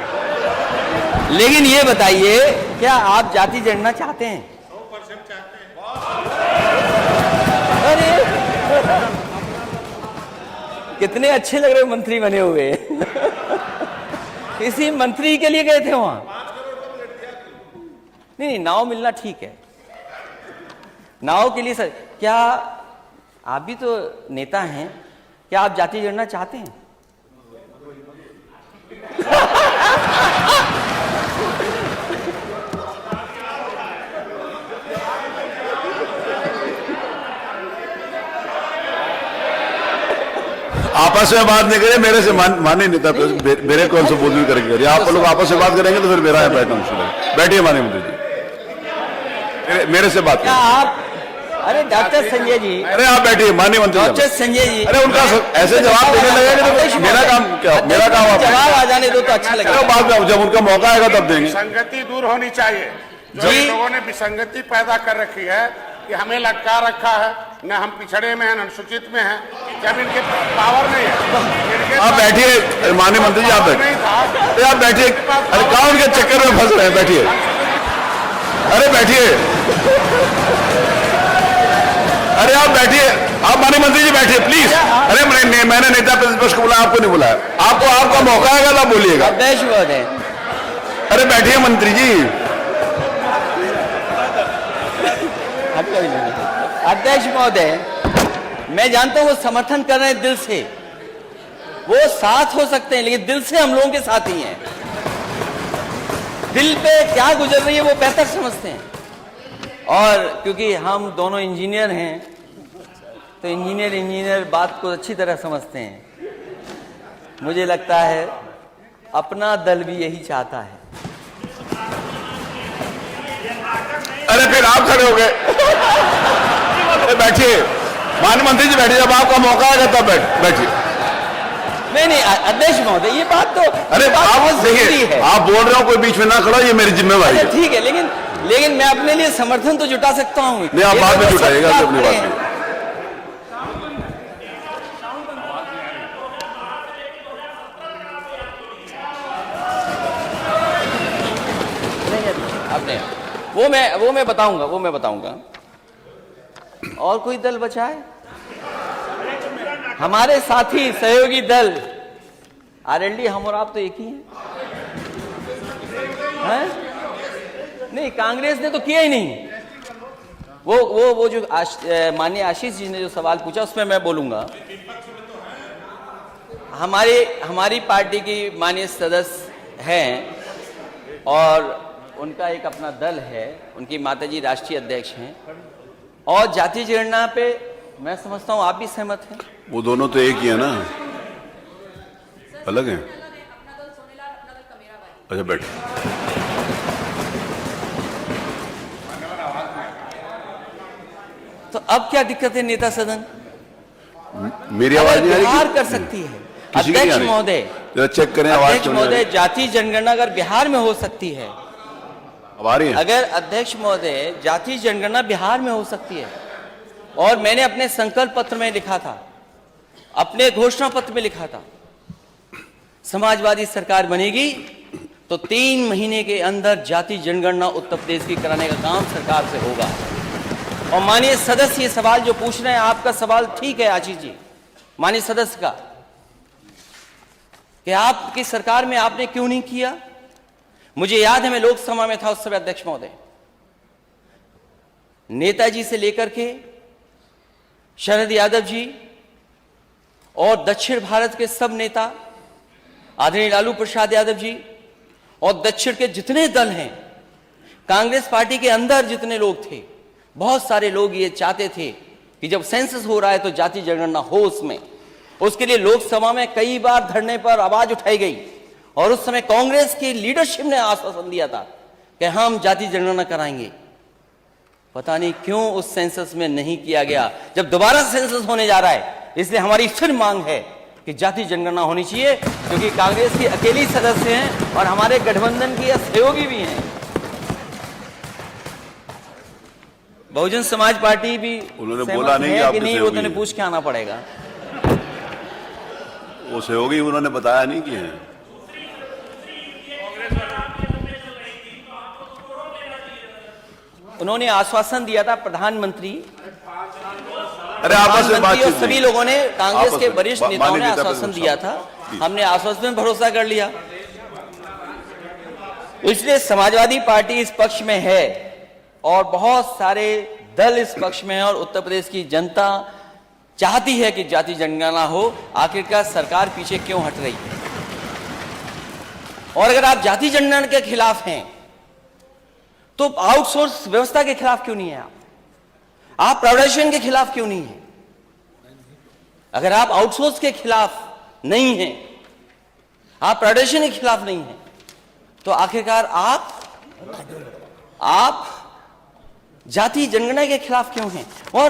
लेकिन ये बताइए, क्या आप जाति जनगणना चाहते हैं? 100% चाहते हैं। अरे कितने अच्छे लग रहे हो मंत्री बने हुए। किसी मंत्री के लिए गए थे वहां? नहीं, नाव मिलना ठीक है, नाव के लिए सर। क्या आप भी तो नेता हैं, क्या आप जाति जनगणना चाहते हैं? आपस में बात नहीं करें, मेरे से माने नेता मेरे कौन से बोल करेंगे। आप लोग आपस में बात करेंगे तो फिर मेरा है बैठना मुश्किल है। बैठिए माननीय मंत्री जी, मेरे से बात क्या आप? अरे डॉक्टर संजय जी, अरे आप बैठिए माननीय मंत्री डॉक्टर संजय जी, अरे उनका ऐसे जवाब देने लगेगा तो मेरा काम क्या? मेरा काम आप जवाब आ जाने दो तो अच्छा लगेगा। बाद में जब उनका मौका आएगा तब देंगे। संगति दूर होनी चाहिए। जो जी। लोगों ने विसंगति पैदा कर रखी है कि हमें लटका रखा है, न हम पिछड़े में हैं न अनुसूचित में हैं, जब इनके पावर नहीं है। आप बैठिए माननीय मंत्री जी, आप बैठिए, आप बैठिए। अरे कहाँ उनके चक्कर में फंस रहे हैं, बैठिए। अरे बैठिए, अरे आप बैठिए, आप माननीय मंत्री जी बैठिए प्लीज। अरे मैंने नेता प्रतिपक्ष को बुलाया, आपको नहीं बुलाया। आपको आपका मौका आएगा तब बोलिएगा। अध्यक्ष महोदय, अरे बैठिए मंत्री जी। अध्यक्ष महोदय, मैं जानता हूं वो समर्थन कर रहे हैं दिल से, वो साथ हो सकते हैं, लेकिन दिल से हम लोगों के साथ ही हैं। दिल पे क्या गुजर रही है वो बेहतर समझते हैं। और क्योंकि हम दोनों इंजीनियर हैं, तो इंजीनियर बात को अच्छी तरह समझते हैं। मुझे लगता है अपना दल भी यही चाहता है। अरे फिर आप खड़े हो गए। अरे बैठिए माननीय मंत्री जी, बैठिए, जब आपका मौका आएगा तब बैठिए। नहीं, अध्यक्ष महोदय, ये बात तो अरे आप देखिए, आप बोल रहे हो, कोई बीच में ना खड़ा, ये मेरी जिम्मेवारी है। ठीक है, लेकिन मैं अपने लिए समर्थन तो जुटा सकता हूँ। नहीं, आप बाद में जुटाइएगा अपनी बात में। आपने वो मैं बताऊंगा। और कोई दल बचा है? हमारे साथी सहयोगी दल आरएलडी, हम और आप तो एक ही हैं? नहीं, कांग्रेस ने तो किया ही नहीं। वो जो माननीय आशीष जी ने जो सवाल पूछा उसमें मैं बोलूंगा। हमारी पार्टी की माननीय सदस्य हैं और उनका एक अपना दल है, उनकी माताजी राष्ट्रीय अध्यक्ष हैं। और जाति जनगणना पे मैं समझता हूं आप भी सहमत हैं। वो दोनों तो एक ही है ना, अलग हैं। अच्छा बैठ। तो अब क्या दिक्कत है नेता सदन? मेरी आवाज नहीं आ रही? बिहार कर सकती है किसी की नहीं आ अध्यक्ष रही? महोदय। जरा चेक करें आवाज अध्यक्ष क्यों नहीं आ महोदय, रही? जाति जनगणना अगर बिहार में हो सकती है, अब आ रही है? अगर अध्यक्ष महोदय जाति जनगणना बिहार में हो सकती है, और मैंने अपने संकल्प पत्र में लिखा था, अपने घोषणा पत्र में लिखा था, समाजवादी सरकार बनेगी तो 3 महीने के अंदर जाति जनगणना उत्तर प्रदेश की कराने का काम सरकार से होगा। और माननीय सदस्य ये सवाल जो पूछ रहे हैं, आपका सवाल ठीक है आशीष जी, माननीय सदस्य का, कि आपकी सरकार में आपने क्यों नहीं किया। मुझे याद है मैं लोकसभा में था उस समय अध्यक्ष महोदय, नेताजी से लेकर के शरद यादव जी और दक्षिण भारत के सब नेता, आदरणीय लालू प्रसाद यादव जी और दक्षिण के जितने दल हैं, कांग्रेस पार्टी के अंदर जितने लोग थे, बहुत सारे लोग ये चाहते थे कि जब सेंसस हो रहा है तो जाति जनगणना हो उसमें। उसके लिए लोकसभा में कई बार धरने पर आवाज उठाई गई और उस समय कांग्रेस की लीडरशिप ने आश्वासन दिया था कि हम जाति जनगणना कराएंगे। पता नहीं क्यों उस सेंसस में नहीं किया गया। जब दोबारा सेंसस होने जा रहा है, इसलिए हमारी फिर मांग है कि जाति जनगणना होनी चाहिए, क्योंकि कांग्रेस की अकेली सदस्य हैं और हमारे गठबंधन की सहयोगी भी हैं। बहुजन समाज पार्टी भी उन्होंने बोला नहीं है कि नहीं, वो तो पूछ के आना पड़ेगा। वो सहयोगी उन्होंने बताया नहीं कि है। उन्होंने आश्वासन दिया था प्रधानमंत्री, अरे आपस में बातचीत और सभी लोगों ने, कांग्रेस के वरिष्ठ नेताओं ने आश्वासन दिया था, हमने आश्वासन में भरोसा कर लिया। इसलिए समाजवादी पार्टी इस पक्ष में है और बहुत सारे दल इस पक्ष में है और उत्तर प्रदेश की जनता चाहती है कि जाति जनगणना हो। आखिरकार सरकार पीछे क्यों हट रही है? और अगर आप जाति जनगणना के खिलाफ हैं तो आउटसोर्स व्यवस्था के खिलाफ क्यों नहीं है? आप प्राइवेटाइजेशन के खिलाफ क्यों नहीं है? अगर आप आउटसोर्स के खिलाफ नहीं हैं, आप प्राइवेटाइजेशन के खिलाफ नहीं हैं, तो आखिरकार आप जाति जनगणना के खिलाफ क्यों हैं? और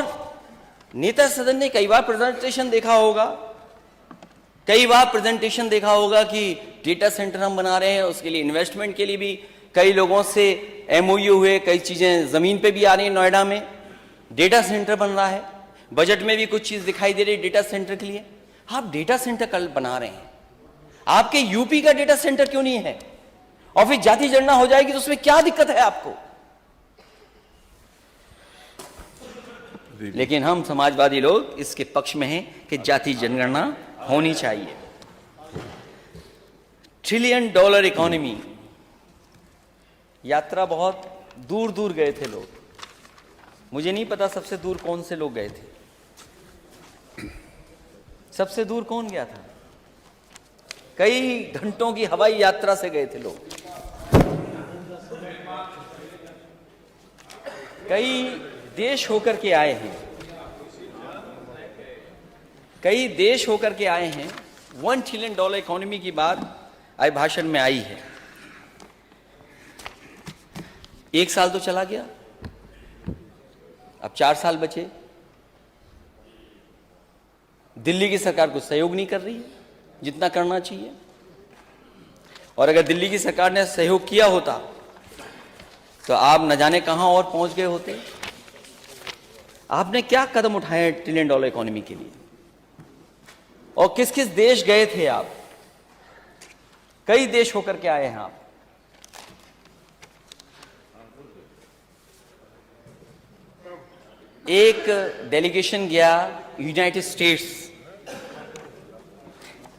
नेता सदन ने कई बार प्रेजेंटेशन देखा होगा कि डेटा सेंटर हम बना रहे हैं, उसके लिए इन्वेस्टमेंट के लिए भी कई लोगों से एमओयू हुए, कई चीजें जमीन पे भी आ रही हैं। नोएडा में डेटा सेंटर बन रहा है, बजट में भी कुछ चीज दिखाई दे रही है डेटा सेंटर के लिए। आप डेटा सेंटर कल बना रहे हैं, आपके यूपी का डेटा सेंटर क्यों नहीं है? और फिर जाति जनगणना हो जाएगी तो उसमें क्या दिक्कत है आपको? लेकिन हम समाजवादी लोग इसके पक्ष में हैं कि जाति जनगणना होनी चाहिए। $1 ट्रिलियन इकोनॉमी, यात्रा बहुत दूर दूर गए थे लोग। मुझे नहीं पता सबसे दूर कौन से लोग गए थे। सबसे दूर कौन गया था? कई घंटों की हवाई यात्रा से गए थे लोग। कई देश होकर के आए हैं, कई देश होकर के आए हैं। $1 ट्रिलियन इकोनॉमी की बात आज भाषण में आई है। 1 साल तो चला गया, अब 4 साल बचे। दिल्ली की सरकार कुछ सहयोग नहीं कर रही है जितना करना चाहिए। और अगर दिल्ली की सरकार ने सहयोग किया होता तो आप न जाने कहां और पहुंच गए होते। आपने क्या कदम उठाए $1 ट्रिलियन इकोनॉमी के लिए? और किस किस देश गए थे आप? कई देश होकर के आए हैं आप। एक डेलीगेशन गया यूनाइटेड स्टेट्स,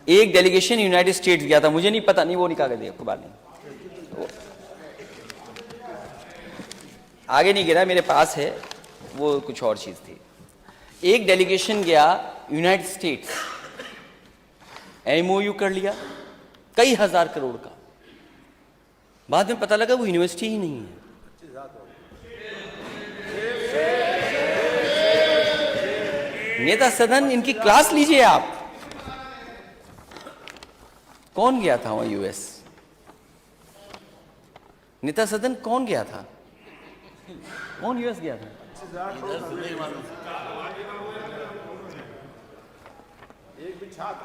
एक डेलीगेशन यूनाइटेड स्टेट्स गया था। मुझे नहीं पता, नहीं वो निकाल दिया अखबार नहीं, आगे नहीं गिरा, मेरे पास है, वो कुछ और चीज थी। एक डेलीगेशन गया यूनाइटेड स्टेट्स, एमओयू कर लिया कई हजार करोड़ का। बाद में पता लगा वो यूनिवर्सिटी ही नहीं है। नेता सदन, इनकी क्लास लीजिए आप। कौन गया था वहां यूएस? नेता सदन कौन गया था? कौन यूएस गया था?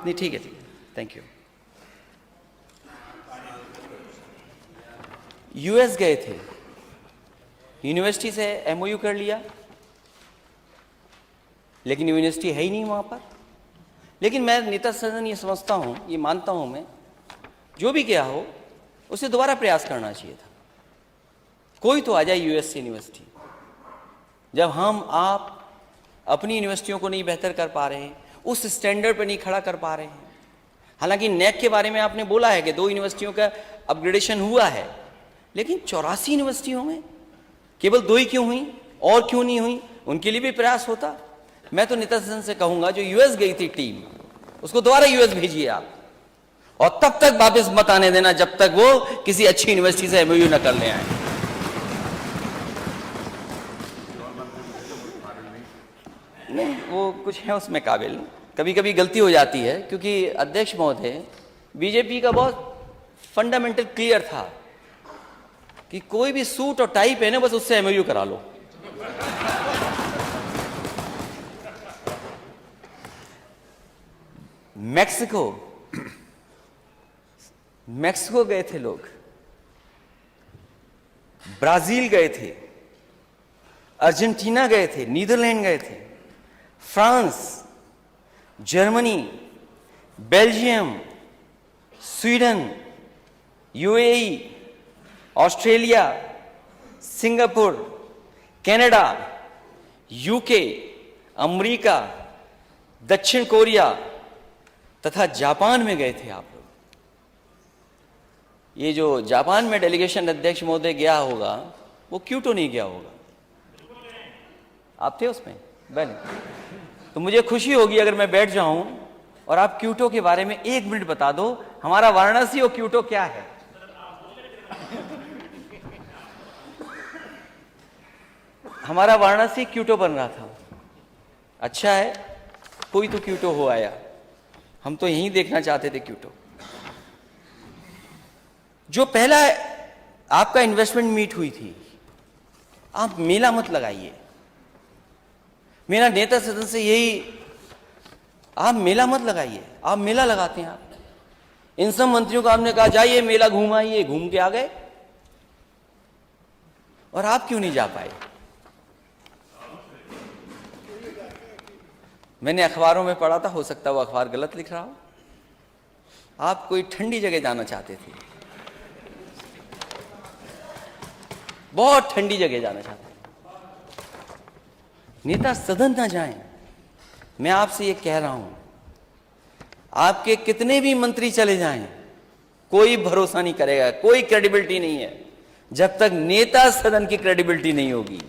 नहीं, ठीक है, थैंक यू। यूएस गए थे, यूनिवर्सिटी से एमओयू कर लिया, लेकिन यूनिवर्सिटी है ही नहीं वहां पर। लेकिन मैं नेता सदन ये समझता हूं, ये मानता हूं मैं, जो भी किया हो उसे दोबारा प्रयास करना चाहिए था। कोई तो आ जाए यूएस से यूनिवर्सिटी। जब हम आप अपनी यूनिवर्सिटियों को नहीं बेहतर कर पा रहे हैं, उस स्टैंडर्ड पर नहीं खड़ा कर पा रहे हैं। हालांकि नेक के बारे में आपने बोला है कि 2 यूनिवर्सिटियों का अपग्रेडेशन हुआ है, लेकिन 84 यूनिवर्सिटियों में केवल 2 ही क्यों हुई? और क्यों नहीं हुई? उनके लिए भी प्रयास होता। मैं तो नेता सदन से कहूंगा, जो यूएस गई थी टीम, उसको दोबारा यूएस भेजिए आप, और तब तक वापस मत आने देना जब तक वो किसी अच्छी यूनिवर्सिटी से एमओयू न कर ले आए। नहीं, वो कुछ है उसमें काबिल, कभी कभी गलती हो जाती है, क्योंकि अध्यक्ष महोदय, बीजेपी का बहुत फंडामेंटल क्लियर था कि कोई भी सूट और टाई पहने, बस उससे एमओयू करा लो। मैक्सिको गए थे लोग, ब्राजील गए थे, अर्जेंटीना गए थे, नीदरलैंड गए थे, France, Germany, Belgium, Sweden, UAE, Australia, Singapore, Canada, UK, America, दक्षिण कोरिया तथा जापान में गए थे आप लोग। ये जो जापान में डेलीगेशन अध्यक्ष महोदय गया होगा, वो क्योटो नहीं गया होगा। आप थे उसमें? बने। तो मुझे खुशी होगी अगर मैं बैठ जाऊं और आप क्योटो के बारे में 1 मिनट बता दो, हमारा वाराणसी और क्योटो क्या है। हमारा वाराणसी क्योटो बन रहा था। अच्छा है, कोई तो क्योटो हो आया, हम तो यहीं देखना चाहते थे क्योटो। जो पहला आपका इन्वेस्टमेंट मीट हुई थी, आप मेला मत लगाइए। मेरा नेता सदन से यही, आप मेला मत लगाइए। आप मेला लगाते हैं। आप इन सब मंत्रियों को आपने कहा जाइए मेला घूम आइए, घूम के आ गए, और आप क्यों नहीं जा पाए? मैंने अखबारों में पढ़ा था, हो सकता है वो अखबार गलत लिख रहा हो, आप कोई ठंडी जगह जाना चाहते थे, बहुत ठंडी जगह जाना चाहते थे। नेता सदन ना जाएं। मैं आपसे ये कह रहा हूं, आपके कितने भी मंत्री चले जाएं, कोई भरोसा नहीं करेगा, कोई क्रेडिबिलिटी नहीं है जब तक नेता सदन की क्रेडिबिलिटी नहीं होगी।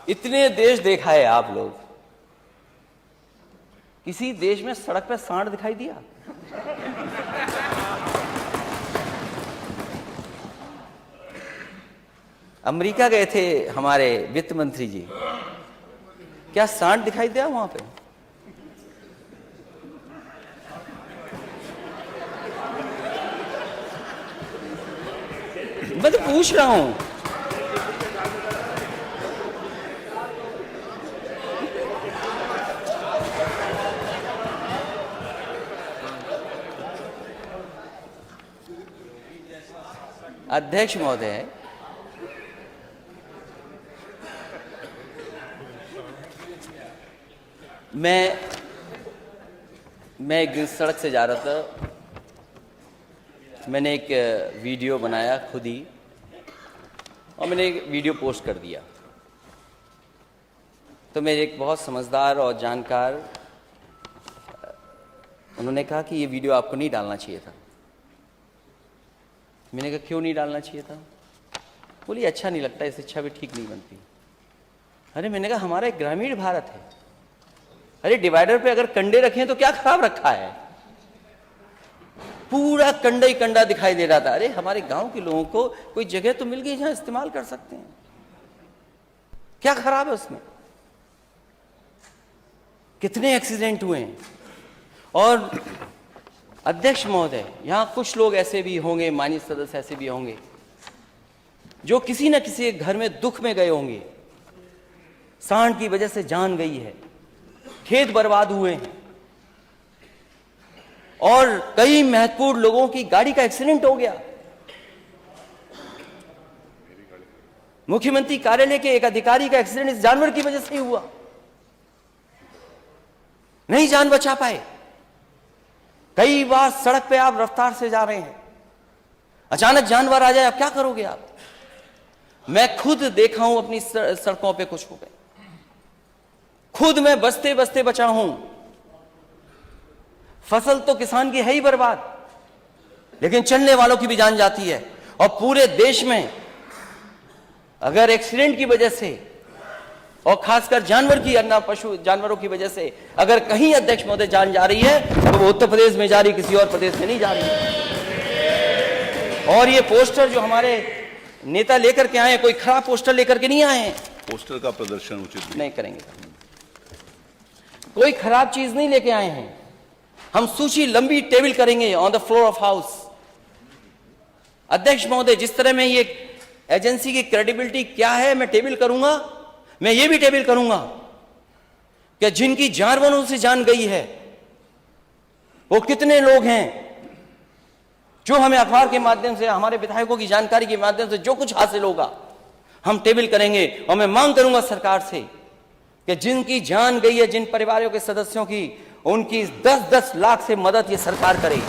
इतने देश देखा है आप लोग, किसी देश में सड़क पे सांड दिखाई दिया? अमेरिका गए थे हमारे वित्त मंत्री जी, क्या सांड दिखाई दिया वहां पे? मैं तो पूछ रहा हूं। अध्यक्ष महोदय, मैं एक दिन सड़क से जा रहा था, मैंने एक वीडियो बनाया खुद ही, और मैंने एक वीडियो पोस्ट कर दिया। तो मेरे एक बहुत समझदार और जानकार, उन्होंने कहा कि ये वीडियो आपको नहीं डालना चाहिए था। मैंने कहा क्यों नहीं डालना चाहिए था? बोली अच्छा नहीं लगता, इस शिक्षा भी ठीक नहीं बनती। अरे मैंने कहा हमारा एक ग्रामीण भारत है, अरे डिवाइडर पे अगर कंडे रखे तो क्या खराब रखा है? पूरा कंडा ही कंडा दिखाई दे रहा था। अरे हमारे गांव के लोगों को कोई जगह तो मिल गई जहां इस्तेमाल कर सकते हैं, क्या खराब है उसमें? कितने एक्सीडेंट हुए हैं। और अध्यक्ष महोदय, यहां कुछ लोग ऐसे भी होंगे, माननीय सदस्य ऐसे भी होंगे, जो किसी न किसी घर में दुख में गए होंगे, सांड की वजह से जान गई है, खेत बर्बाद हुए हैं, और कई महत्वपूर्ण लोगों की गाड़ी का एक्सीडेंट हो गया। मुख्यमंत्री कार्यालय के एक अधिकारी का एक्सीडेंट इस जानवर की वजह से ही हुआ, नहीं जान बचा पाए। कई बार सड़क पे आप रफ्तार से जा रहे हैं, अचानक जानवर आ जाए, अब क्या करोगे आप? मैं खुद देखा हूं अपनी सड़कों पे कुछ हो गए, खुद मैं बचते बचते बचा हूं। फसल तो किसान की है ही बर्बाद, लेकिन चलने वालों की भी जान जाती है। और पूरे देश में अगर एक्सीडेंट की वजह से और खासकर पशु जानवरों की वजह से अगर कहीं अध्यक्ष महोदय जान जा रही है तो वो उत्तर प्रदेश में जा रही, किसी और प्रदेश में नहीं जा रही है। और ये पोस्टर जो हमारे नेता लेकर के आए, कोई खराब पोस्टर लेकर के नहीं आए हैं। पोस्टर का प्रदर्शन उचित नहीं करेंगे, कोई खराब चीज नहीं लेके आए हैं। हम सूची लंबी टेबल करेंगे on the floor of house. अध्यक्ष महोदय, जिस तरह में ये एजेंसी की क्रेडिबिलिटी क्या है मैं टेबल करूंगा, मैं ये भी टेबल करूंगा कि जिनकी जानवरों से जान गई है वो कितने लोग हैं, जो हमें अखबार के माध्यम से, हमारे विधायकों की जानकारी के माध्यम से जो कुछ हासिल होगा हम टेबल करेंगे। और मैं मांग करूंगा सरकार से कि जिनकी जान गई है, जिन परिवारों के सदस्यों की, उनकी 10-10 लाख से मदद ये सरकार करे।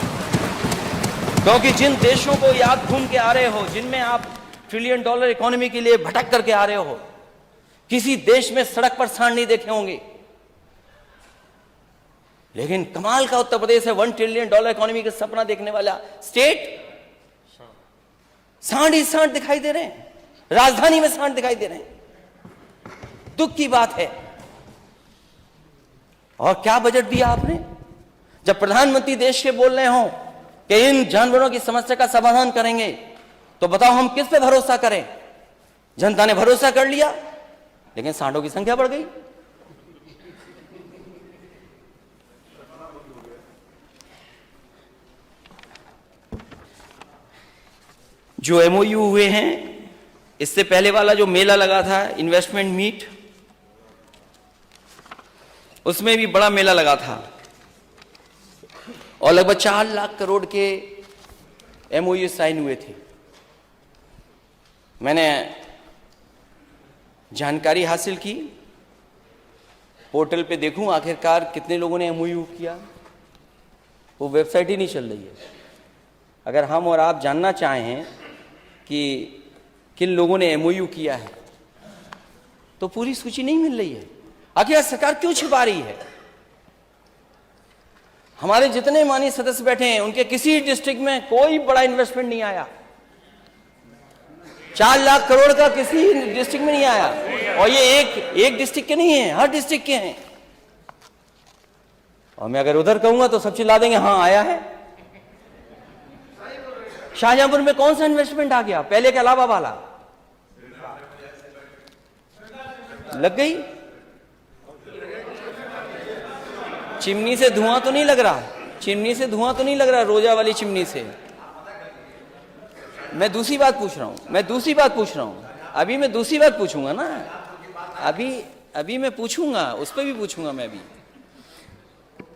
क्योंकि जिन देशों को याद घूम के आ रहे हो, जिनमें आप $1 ट्रिलियन इकोनॉमी के लिए भटक करके आ रहे हो, किसी देश में सड़क पर सांड नहीं देखे होंगे, लेकिन कमाल का उत्तर प्रदेश है, $1 ट्रिलियन इकोनॉमी का सपना देखने वाला स्टेट। सांड ही सांड दिखाई दे रहे हैं, राजधानी में सांड दिखाई दे रहे हैं। दुख की बात है। और क्या बजट दिया आपने? जब प्रधानमंत्री देश के बोल रहे हो कि इन जानवरों की समस्या का समाधान करेंगे, तो बताओ हम किस पे भरोसा करें? जनता ने भरोसा कर लिया, लेकिन सांडों की संख्या बढ़ गई। जो एमओयू हुए हैं, इससे पहले वाला जो मेला लगा था इन्वेस्टमेंट मीट, उसमें भी बड़ा मेला लगा था और लगभग 4 लाख करोड़ के एमओयू साइन हुए थे। मैंने जानकारी हासिल की, पोर्टल पे देखूं आखिरकार कितने लोगों ने एमओयू किया। वो वेबसाइट ही नहीं चल रही है। अगर हम और आप जानना चाहें कि किन लोगों ने एमओयू किया है, तो पूरी सूची नहीं मिल रही है। आखिर सरकार क्यों छिपा रही है? हमारे जितने माननीय सदस्य बैठे हैं, उनके किसी डिस्ट्रिक्ट में कोई बड़ा इन्वेस्टमेंट नहीं आया। 4 लाख करोड़ का किसी डिस्ट्रिक्ट में नहीं आया। और ये एक डिस्ट्रिक्ट के नहीं है, हर डिस्ट्रिक्ट के हैं। और मैं अगर उधर कहूंगा तो सब चिल्ला देंगे हाँ आया है। शाहजहांपुर में कौन सा इन्वेस्टमेंट आ गया पहले के अलावा वाला? लग गई। चिमनी से धुआं तो नहीं लग रहा, चिमनी से धुआं तो नहीं लग रहा, रोजा वाली चिमनी से। मैं दूसरी बात पूछ रहा हूं, अभी मैं दूसरी बात पूछूंगा ना, अभी मैं पूछूंगा, उस पर भी पूछूंगा मैं भी।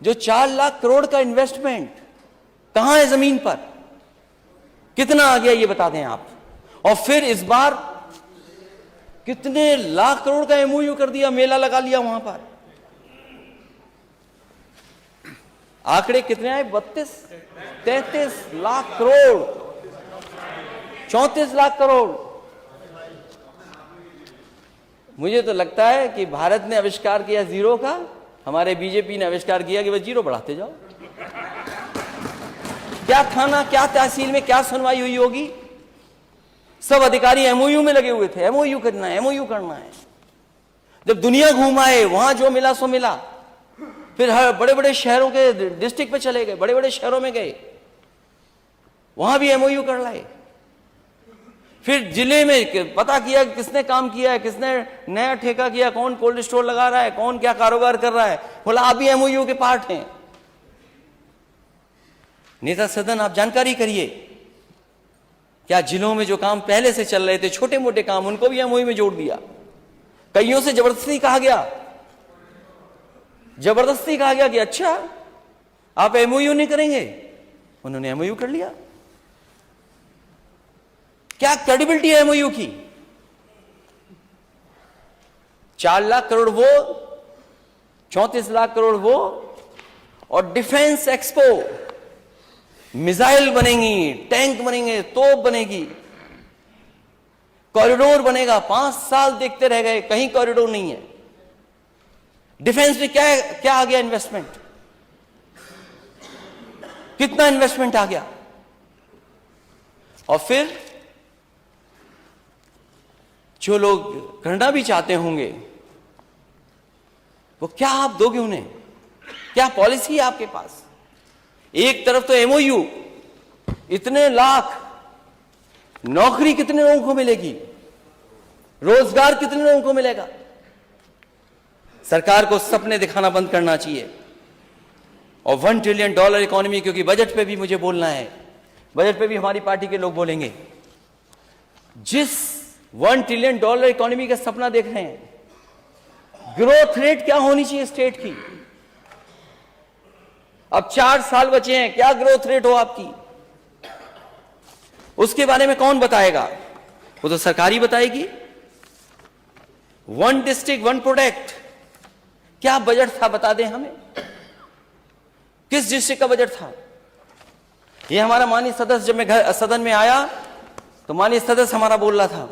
जो 4 लाख करोड़ का इन्वेस्टमेंट कहां है जमीन पर? कितना आ गया ये बता दें आप। और फिर इस बार कितने लाख करोड़ का एमओयू कर दिया, मेला लगा लिया वहां पर। आंकड़े कितने आए? 33 लाख करोड़, 34 लाख करोड़। मुझे तो लगता है कि भारत ने आविष्कार किया जीरो का, हमारे बीजेपी ने आविष्कार किया कि बस जीरो बढ़ाते जाओ। क्या थाना, क्या तहसील में क्या सुनवाई हुई होगी? सब अधिकारी एमओयू में लगे हुए थे, एमओयू करना है, एमओयू करना है। जब दुनिया घूमाए, वहां जो मिला सो मिला। फिर हर बड़े बड़े शहरों के डिस्ट्रिक्ट पे चले गए, बड़े बड़े शहरों में गए, वहां भी एमओयू कर लाए। फिर जिले में पता किया किसने काम किया है, किसने नया ठेका किया, कौन कोल्ड स्टोर लगा रहा है, कौन क्या कारोबार कर रहा है, बोला आप भी एमओयू के पार्ट हैं। नेता सदन आप जानकारी करिए, क्या जिलों में जो काम पहले से चल रहे थे, छोटे मोटे काम, उनको भी एमओयू में जोड़ दिया। कईयों से जबरदस्ती कहा गया कि अच्छा आप एमओयू नहीं करेंगे, उन्होंने एमओयू कर लिया। क्या क्रेडिबिलिटी है एमओयू की? 4 लाख करोड़ वो, 34 लाख करोड़ वो, और डिफेंस एक्सपो, मिसाइल बनेंगी, टैंक बनेंगे, तोप बनेगी, कॉरिडोर बनेगा। 5 साल देखते रह गए, कहीं कॉरिडोर नहीं है। डिफेंस में क्या आ गया इन्वेस्टमेंट? कितना इन्वेस्टमेंट आ गया। और फिर जो लोग करना भी चाहते होंगे वो क्या आप दोगे उन्हें? क्या पॉलिसी है आपके पास? एक तरफ तो एमओयू, इतने लाख, नौकरी कितने लोगों को मिलेगी, रोजगार कितने लोगों को मिलेगा? सरकार को सपने दिखाना बंद करना चाहिए। और $1 ट्रिलियन इकोनॉमी, क्योंकि बजट पे भी मुझे बोलना है, बजट पे भी हमारी पार्टी के लोग बोलेंगे। जिस $1 ट्रिलियन इकोनॉमी का सपना देख रहे हैं, ग्रोथ रेट क्या होनी चाहिए स्टेट की? अब 4 साल बचे हैं, क्या ग्रोथ रेट हो आपकी? उसके बारे में कौन बताएगा? वो तो सरकारी बताएगी। 1 डिस्ट्रिक्ट 1 प्रोडक्ट, क्या बजट था बता दें हमें, किस डिस्ट्रिक्ट का बजट था? ये हमारा माननीय सदस्य, जब मैं सदन में आया तो माननीय सदस्य हमारा बोल रहा था,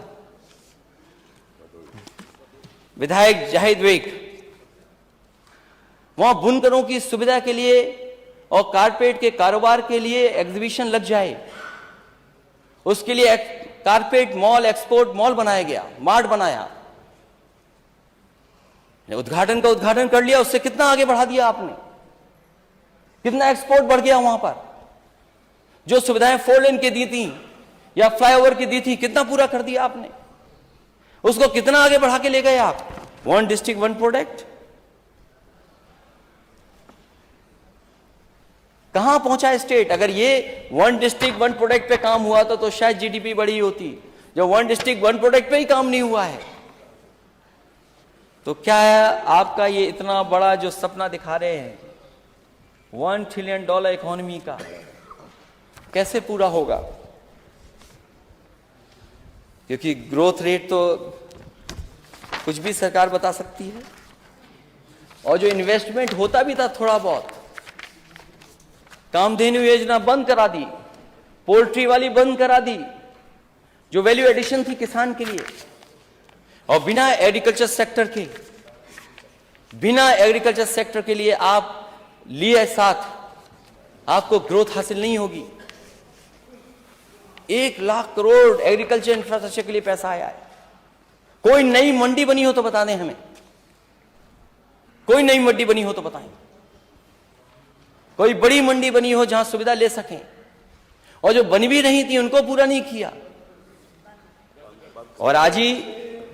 विधायक जाहिद वेग, वहां बुनकरों की सुविधा के लिए और कारपेट के कारोबार के लिए एग्जीबिशन लग जाए, उसके लिए कारपेट मॉल, एक्सपोर्ट मॉल बनाया गया, मार्ट बनाया, उद्घाटन का उद्घाटन कर लिया। उससे कितना आगे बढ़ा दिया आपने, कितना एक्सपोर्ट बढ़ गया वहां पर। जो सुविधाएं 4 लेन की दी थी या फ्लाईओवर की दी थी, कितना पूरा कर दिया आपने, उसको कितना आगे बढ़ा के ले गए आप। 1 डिस्ट्रिक्ट 1 प्रोडक्ट कहां पहुंचा स्टेट? अगर ये 1 डिस्ट्रिक्ट 1 प्रोडक्ट पे काम हुआ तो शायद जीडीपी बड़ी होती। जो 1 डिस्ट्रिक्ट 1 प्रोडक्ट पे ही काम नहीं हुआ है, तो क्या है आपका ये इतना बड़ा जो सपना दिखा रहे हैं $1 ट्रिलियन इकोनॉमी का, कैसे पूरा होगा? क्योंकि ग्रोथ रेट तो कुछ भी सरकार बता सकती है, और जो इन्वेस्टमेंट होता भी था थोड़ा बहुत, कामधेनु योजना बंद करा दी, पोल्ट्री वाली बंद करा दी, जो वैल्यू एडिशन थी किसान के लिए। और बिना एग्रीकल्चर सेक्टर के लिए आप लिए साथ, आपको ग्रोथ हासिल नहीं होगी। 1 लाख करोड़ एग्रीकल्चर इंफ्रास्ट्रक्चर के लिए पैसा आया है। कोई नई मंडी बनी हो तो बता दें हमें, कोई नई मंडी बनी हो तो बताएं, कोई बड़ी मंडी बनी हो जहां सुविधा ले सकें। और जो बनी भी नहीं थी उनको पूरा नहीं किया। और आज ही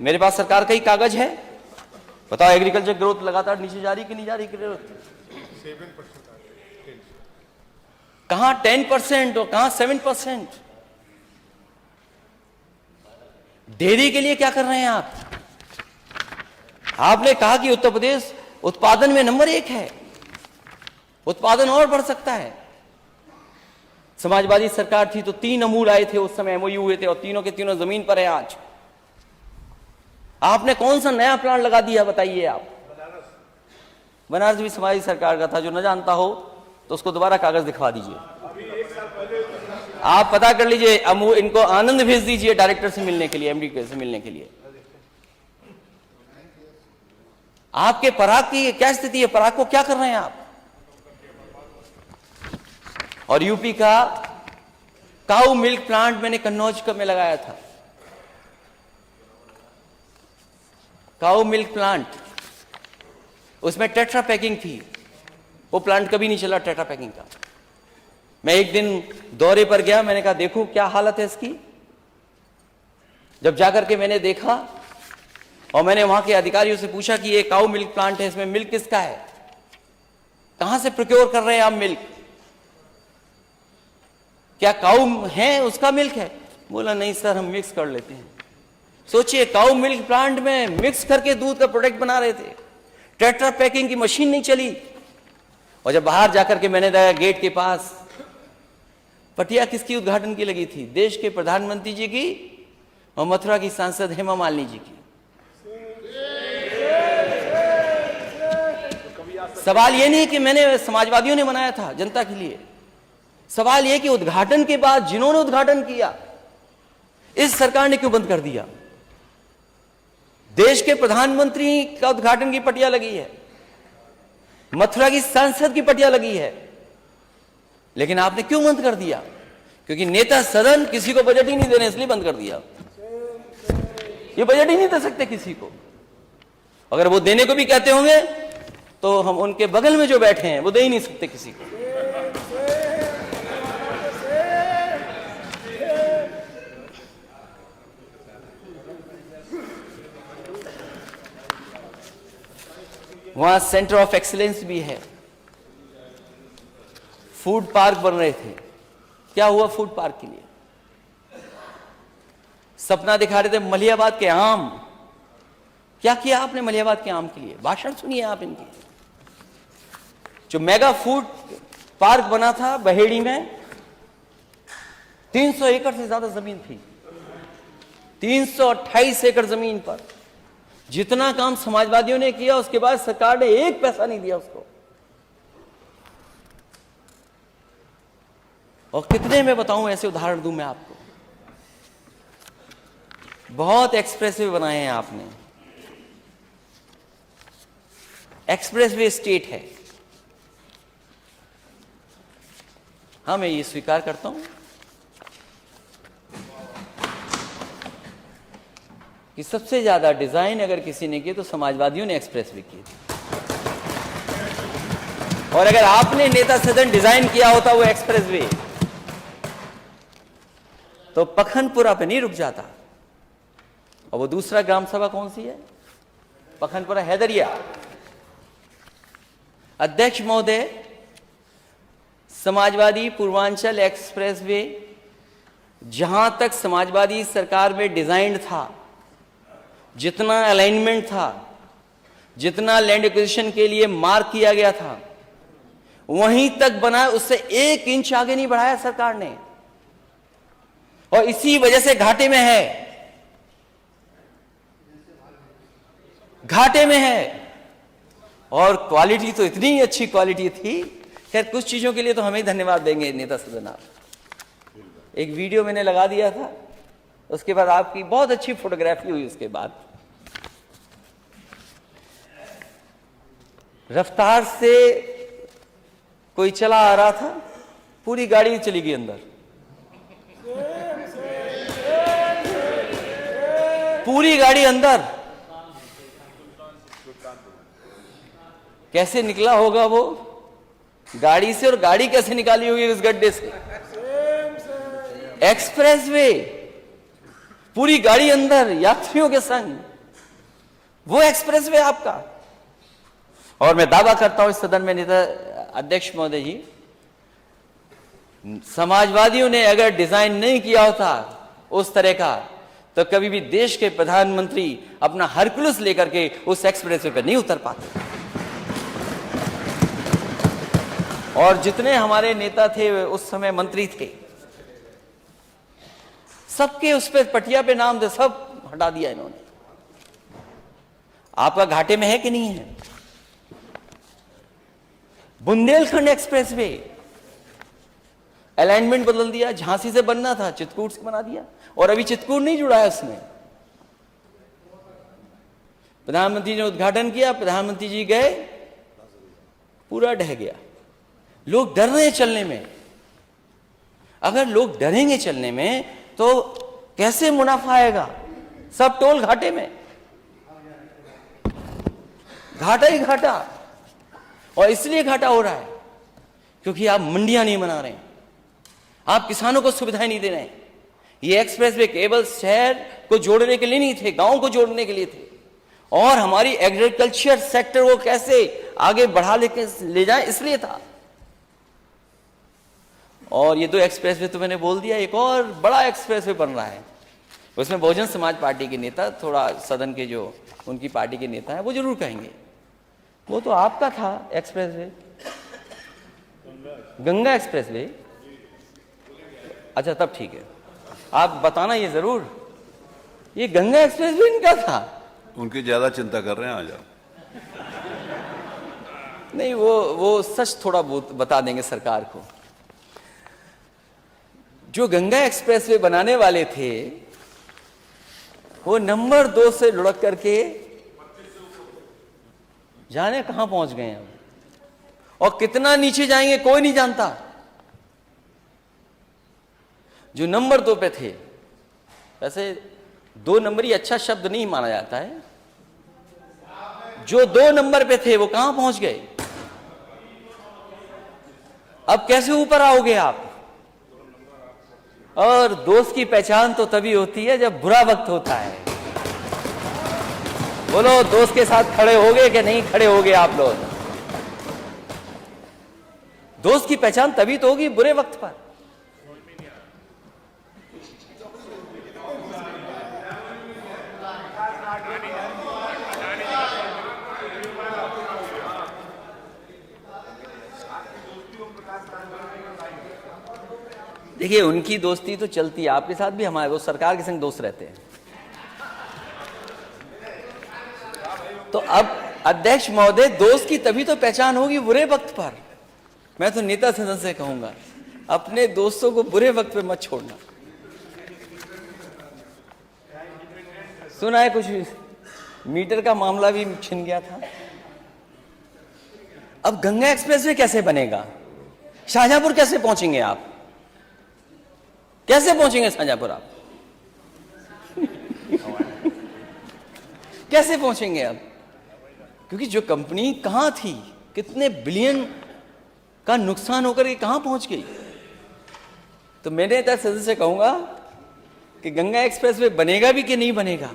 मेरे पास सरकार का ही कागज है, बताओ एग्रीकल्चर ग्रोथ लगातार नीचे जा रही कि नहीं जा रही? कहां 10% और कहां 7%? डेयरी के लिए क्या कर रहे हैं आप? आपने कहा कि उत्तर प्रदेश उत्पादन में नंबर 1 है, उत्पादन और बढ़ सकता है। समाजवादी सरकार थी तो 3 अमूल आए थे, उस समय एमओयू हुए थे, और तीनों के तीनों जमीन पर है आज। आपने कौन सा नया प्लान लगा दिया बताइए आप? बनारस भी समाजवादी सरकार का था। जो न जानता हो तो उसको दोबारा कागज दिखवा दीजिए, आप पता कर लीजिए। इनको आनंद भेज दीजिए डायरेक्टर से मिलने के लिए, एमडी से मिलने के लिए। आपके पराग की क्या स्थिति है? पराग को क्या कर रहे हैं आप? और यूपी का काऊ मिल्क प्लांट मैंने कन्नौज में लगाया था। काऊ मिल्क प्लांट, उसमें टेट्रा पैकिंग थी, वो प्लांट कभी नहीं चला टेट्रा पैकिंग का। मैं एक दिन दौरे पर गया, मैंने कहा देखो क्या हालत है इसकी। जब जाकर के मैंने देखा और मैंने वहां के अधिकारियों से पूछा कि ये काऊ मिल्क प्लांट है, इसमें मिल्क किसका है, कहां से प्रोक्योर कर रहे हैं आप मिल्क, क्या काऊ है उसका मिल्क है? बोला नहीं सर, हम मिक्स कर लेते हैं। सोचिए, काऊ मिल्क प्लांट में मिक्स करके दूध का प्रोडक्ट बना रहे थे, टेट्रा पैकिंग की मशीन नहीं चली। और जब बाहर जाकर के मैंने देखा गेट के पास पटिया किसकी उद्घाटन की लगी थी? देश के प्रधानमंत्री जी की और मथुरा की सांसद हेमा मालिनी जी की। सवाल ये नहीं कि मैंने समाजवादियों ने बनाया था जनता के लिए, सवाल यह कि उद्घाटन के बाद जिन्होंने उद्घाटन किया, इस सरकार ने क्यों बंद कर दिया? देश के प्रधानमंत्री का उद्घाटन की पटिया लगी है, मथुरा की सांसद की पटिया लगी है, लेकिन आपने क्यों बंद कर दिया? क्योंकि नेता सदन किसी को बजट ही नहीं दे रहे, इसलिए बंद कर दिया। ये बजट ही नहीं दे सकते किसी को। अगर वो देने को भी कहते होंगे तो हम उनके बगल में जो बैठे हैं वो दे ही नहीं सकते किसी को। वहां सेंटर ऑफ एक्सीलेंस भी है, फूड पार्क बन रहे थे। क्या हुआ फूड पार्क के लिए? सपना दिखा रहे थे मलियाबाद के आम। क्या किया आपने मलियाबाद के आम के लिए? भाषण सुनिए आप इनकी। जो मेगा फूड पार्क बना था बहेड़ी में, 300 एकड़ से ज्यादा जमीन थी, 328 एकड़ जमीन पर जितना काम समाजवादियों ने किया, उसके बाद सरकार ने एक पैसा नहीं दिया उसको। और कितने में बताऊं, ऐसे उदाहरण दूं मैं आपको। बहुत एक्सप्रेसवे बनाए हैं आपने। एक्सप्रेसवे स्टेट है, हाँ मैं ये स्वीकार करता हूं कि सबसे ज्यादा डिजाइन अगर किसी ने किए तो समाजवादियों ने एक्सप्रेसवे किए थे। और अगर आपने नेता सदन डिजाइन किया होता वो एक्सप्रेसवे, तो पखनपुरा पे नहीं रुक जाता। और वो दूसरा ग्राम सभा कौन सी है? पखनपुरा हैदरिया। अध्यक्ष महोदय, समाजवादी पूर्वांचल एक्सप्रेसवे जहां तक समाजवादी सरकार में डिजाइन था, जितना अलाइनमेंट था, जितना लैंड एक्विजिशन के लिए मार्क किया गया था, वहीं तक बना, उससे 1 इंच आगे नहीं बढ़ाया सरकार ने। और इसी वजह से घाटे में है, घाटे में है। और क्वालिटी तो इतनी अच्छी क्वालिटी थी। खैर कुछ चीजों के लिए तो हमें ही धन्यवाद देंगे नेता सदन आप। एक वीडियो मैंने लगा दिया था, उसके बाद आपकी बहुत अच्छी फोटोग्राफी हुई। उसके बाद रफ्तार से कोई चला आ रहा था, पूरी गाड़ी चली गई अंदर, पूरी गाड़ी अंदर। कैसे निकला होगा वो गाड़ी से, और गाड़ी कैसे निकाली होगी उस गड्ढे से? एक्सप्रेसवे, पूरी गाड़ी अंदर यात्रियों के संग, वो एक्सप्रेसवे आपका। और मैं दावा करता हूं इस सदन में नेता अध्यक्ष महोदय जी, समाजवादियों ने अगर डिजाइन नहीं किया होता उस तरह का, तो कभी भी देश के प्रधानमंत्री अपना हरकुलस लेकर के उस एक्सप्रेसवे पर नहीं उतर पाते। और जितने हमारे नेता थे उस समय, मंत्री थे, सबके उस पे पटिया पे नाम थे, सब हटा दिया इन्होंने। आपका घाटे में है कि नहीं है? बुंदेलखंड एक्सप्रेसवे अलाइनमेंट बदल दिया, झांसी से बनना था चित्रकूट से बना दिया, और अभी चित्रकूट नहीं जुड़ा है उसमें। प्रधानमंत्री ने उद्घाटन किया, प्रधानमंत्री जी गए, पूरा ढह गया। लोग डर रहे हैं चलने में। अगर लोग डरेंगे चलने में तो कैसे मुनाफा आएगा? सब टोल घाटे में, घाटा ही घाटा। और इसलिए घाटा हो रहा है क्योंकि आप मंडियां नहीं बना रहे हैं, आप किसानों को सुविधाएं नहीं दे रहे हैं। ये एक्सप्रेसवे केवल शहर को जोड़ने के लिए नहीं थे, गांव को जोड़ने के लिए थे। और हमारी एग्रीकल्चर सेक्टर को कैसे आगे बढ़ा ले जाए, इसलिए था। और ये 2 एक्सप्रेसवे तो मैंने बोल दिया, एक और बड़ा एक्सप्रेसवे बन रहा है, उसमें बहुजन समाज पार्टी के नेता, थोड़ा सदन के जो उनकी पार्टी के नेता हैं वो जरूर कहेंगे, वो तो आपका था एक्सप्रेसवे, गंगा एक्सप्रेसवे। अच्छा तब ठीक है, आप बताना ये जरूर, ये गंगा एक्सप्रेसवे इनका था। उनकी ज्यादा चिंता कर रहे हैं आज आप। नहीं, वो सच थोड़ा बहुत बता देंगे सरकार को। जो गंगा एक्सप्रेसवे बनाने वाले थे वो नंबर 2 से लुढ़क करके जाने कहां पहुंच गए हैं, और कितना नीचे जाएंगे कोई नहीं जानता। जो नंबर 2 पे थे, वैसे 2 नंबर ही अच्छा शब्द नहीं माना जाता है, जो 2 नंबर पे थे वो कहां पहुंच गए? अब कैसे ऊपर आओगे आप? और दोस्त की पहचान तो तभी होती है जब बुरा वक्त होता है। बोलो, दोस्त के साथ खड़े होगे कि नहीं खड़े होगे आप लोग? दोस्त की पहचान तभी तो होगी बुरे वक्त पर। देखिए, उनकी दोस्ती तो चलती है, आपके साथ भी हमारे, वो सरकार के संग दोस्त रहते हैं। तो अब अध्यक्ष महोदय, दोस्त की तभी तो पहचान होगी बुरे वक्त पर। मैं तो नेता सदन से कहूंगा, अपने दोस्तों को बुरे वक्त पे मत छोड़ना। सुना है कुछ मीटर का मामला भी छिन गया था। अब गंगा एक्सप्रेसवे कैसे बनेगा? शाहजहांपुर कैसे पहुंचेंगे आप? कैसे पहुंचेंगे शाहजहांपुर आप? कैसे पहुंचेंगे आप? क्योंकि जो कंपनी कहां थी, कितने बिलियन का नुकसान होकर ये कहां पहुंच गई। तो मैंने नेता सदन से कहूंगा कि गंगा एक्सप्रेसवे बनेगा भी कि नहीं बनेगा,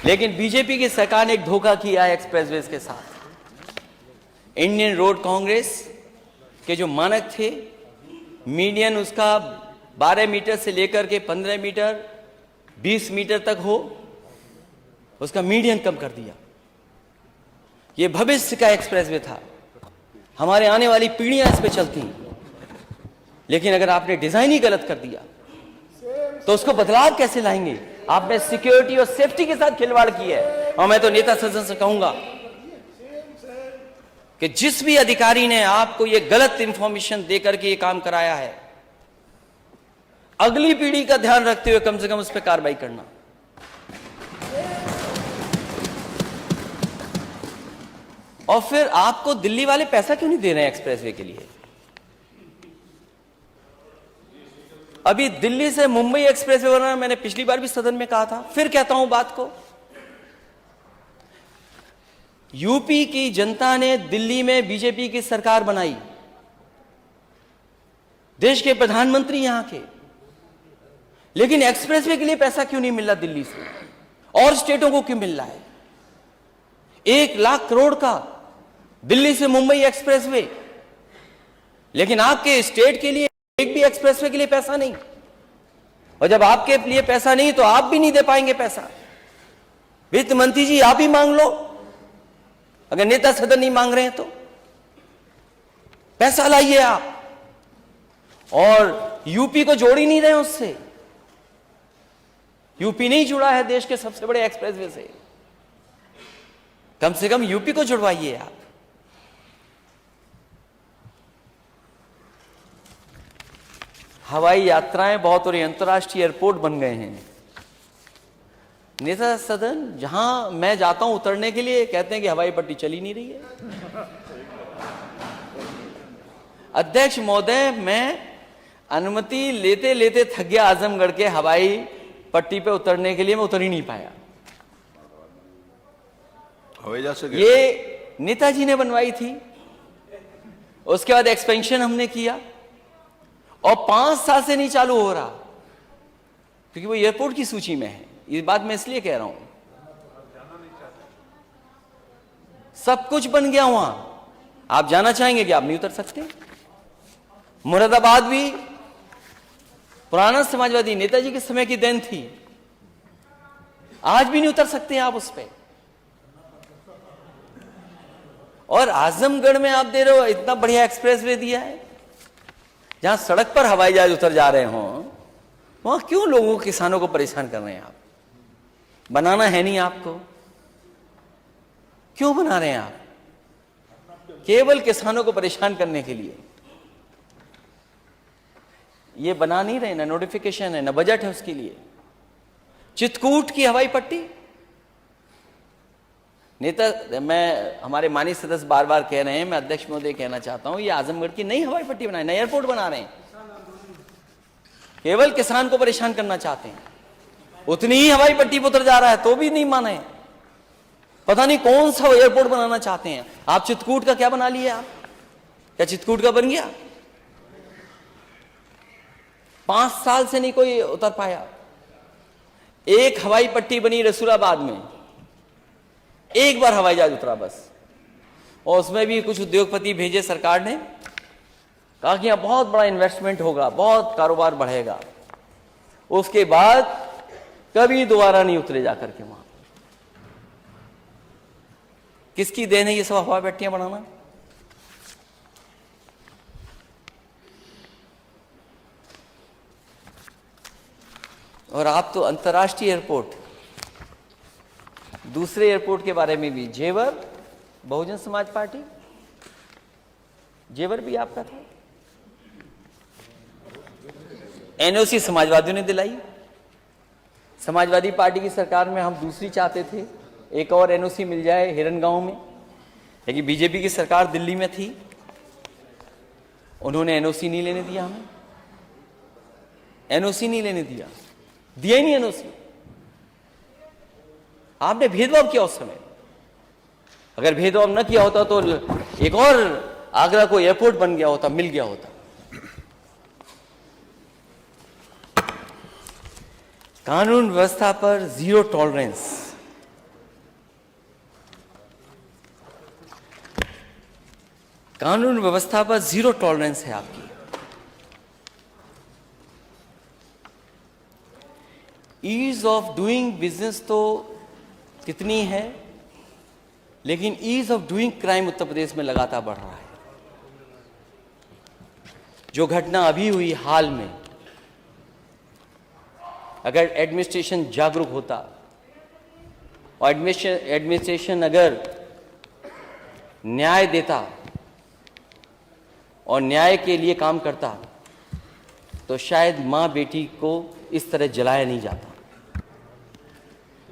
लेकिन बीजेपी की सरकार ने एक धोखा किया है एक्सप्रेसवे के साथ। इंडियन रोड कांग्रेस के जो मानक थे, मीडियन उसका 12 मीटर से लेकर के 15 मीटर 20 मीटर तक हो, उसका मीडियन कम कर दिया। ये भविष्य का एक्सप्रेसवे था, हमारे आने वाली पीढ़ियां इस पे चलती, लेकिन अगर आपने डिजाइन ही गलत कर दिया तो उसको बदलाव कैसे लाएंगे? आपने सिक्योरिटी और सेफ्टी के साथ खिलवाड़ की है। और मैं तो नेता सदन से कहूंगा कि जिस भी अधिकारी ने आपको ये गलत इंफॉर्मेशन देकर के ये काम कराया है, अगली पीढ़ी का ध्यान रखते हुए कम से कम उस पर कार्रवाई करना। और फिर आपको दिल्ली वाले पैसा क्यों नहीं दे रहे हैं एक्सप्रेसवे के लिए? अभी दिल्ली से मुंबई एक्सप्रेसवे बना है, मैंने पिछली बार भी सदन में कहा था, फिर कहता हूं बात को। यूपी की जनता ने दिल्ली में बीजेपी की सरकार बनाई, देश के प्रधानमंत्री यहां के, लेकिन एक्सप्रेसवे के लिए पैसा क्यों नहीं मिल रहा दिल्ली से? और स्टेटों को क्यों मिल रहा है? 1 लाख करोड़ का दिल्ली से मुंबई एक्सप्रेसवे, लेकिन आपके स्टेट के लिए एक भी एक्सप्रेसवे के लिए पैसा नहीं। और जब आपके लिए पैसा नहीं तो आप भी नहीं दे पाएंगे पैसा। वित्त मंत्री जी, आप ही मांग लो, अगर नेता सदन नहीं मांग रहे हैं तो पैसा लाइए आप। और यूपी को जोड़ ही नहीं रहे उससे। यूपी नहीं जुड़ा है देश के सबसे बड़े एक्सप्रेसवे से, कम से कम यूपी को जुड़वाइए आप। हवाई यात्राएं बहुत और अंतर्राष्ट्रीय एयरपोर्ट बन गए हैं। नेता सदन, जहां मैं जाता हूं उतरने के लिए, कहते हैं कि हवाई पट्टी चली नहीं रही है। अध्यक्ष महोदय, मैं अनुमति लेते लेते थक गया आजमगढ़ के हवाई पट्टी पे उतरने के लिए, मैं उतर ही नहीं पाया। हवाई जहाज से ये नेताजी ने बनवाई थी, उसके बाद एक्सपेंशन हमने किया और 5 साल से नहीं चालू हो रहा, क्योंकि वो एयरपोर्ट की सूची में है। ये बात मैं इसलिए कह रहा हूं, सब कुछ बन गया वहां, आप जाना चाहेंगे कि आप नहीं उतर सकते। मुरादाबाद भी पुराना समाजवादी नेताजी के समय की देन थी, आज भी नहीं उतर सकते आप उस पे। और आजमगढ़ में आप दे रहे हो, इतना बढ़िया एक्सप्रेसवे दिया है, जहां सड़क पर हवाई जहाज उतर जा रहे हो, वहां क्यों लोगों किसानों को परेशान कर रहे हैं आप? बनाना है नहीं आपको, क्यों बना रहे हैं आप? केवल किसानों को परेशान करने के लिए ये बना नहीं रहे, ना नोटिफिकेशन है, ना बजट है उसके लिए। चित्रकूट की हवाई पट्टी, नेता, मैं, हमारे माननीय सदस्य बार बार कह रहे हैं, मैं अध्यक्ष महोदय कहना चाहता हूं, ये आजमगढ़ की नई हवाई पट्टी बनाए, नया एयरपोर्ट बना रहे हैं। केवल किसान को परेशान करना चाहते हैं। उतनी ही हवाई पट्टी पर उतर जा रहा है तो भी नहीं माने। पता नहीं कौन सा एयरपोर्ट बनाना चाहते हैं। आप चित्रकूट का क्या बना लिया? आप क्या चित्रकूट का बन गया? 5 साल से नहीं कोई उतर पाया। एक हवाई पट्टी बनी रसूलाबाद में, एक बार हवाई जहाज उतरा बस, और उसमें भी कुछ उद्योगपति भेजे सरकार ने, कहा कि यहां बहुत बड़ा इन्वेस्टमेंट होगा, बहुत कारोबार बढ़ेगा। उसके बाद कभी दोबारा नहीं उतरे जाकर के वहां। किसकी देन है ये सब हवाई पट्टियां बनाना? और आप तो अंतर्राष्ट्रीय एयरपोर्ट, दूसरे एयरपोर्ट के बारे में भी, जेवर बहुजन समाज पार्टी, जेवर भी आपका था। एनओसी समाजवादियों ने दिलाई। समाजवादी पार्टी की सरकार में हम दूसरी चाहते थे, एक और एनओसी मिल जाए हिरनगांव में, लेकिन बीजेपी की सरकार दिल्ली में थी, उन्होंने एनओसी नहीं लेने दिया हमें। एनओसी नहीं लेने दिया, दिया ही नहीं एनओसी। आपने भेदभाव किया उस समय। अगर भेदभाव न किया होता तो एक और आगरा को एयरपोर्ट बन गया होता, मिल गया होता। कानून व्यवस्था पर जीरो टॉलरेंस। कानून व्यवस्था पर जीरो टॉलरेंस है आपकी। ईज ऑफ डूइंग बिजनेस तो कितनी है, लेकिन ease of doing crime Uttar Pradesh में लगातार बढ़ रहा है। जो घटना अभी हुई हाल में, अगर एडमिनिस्ट्रेशन जागरूक होता और एडमिनिस्ट्रेशन अगर न्याय देता और न्याय के लिए काम करता तो शायद मां बेटी को इस तरह जलाया नहीं जाता।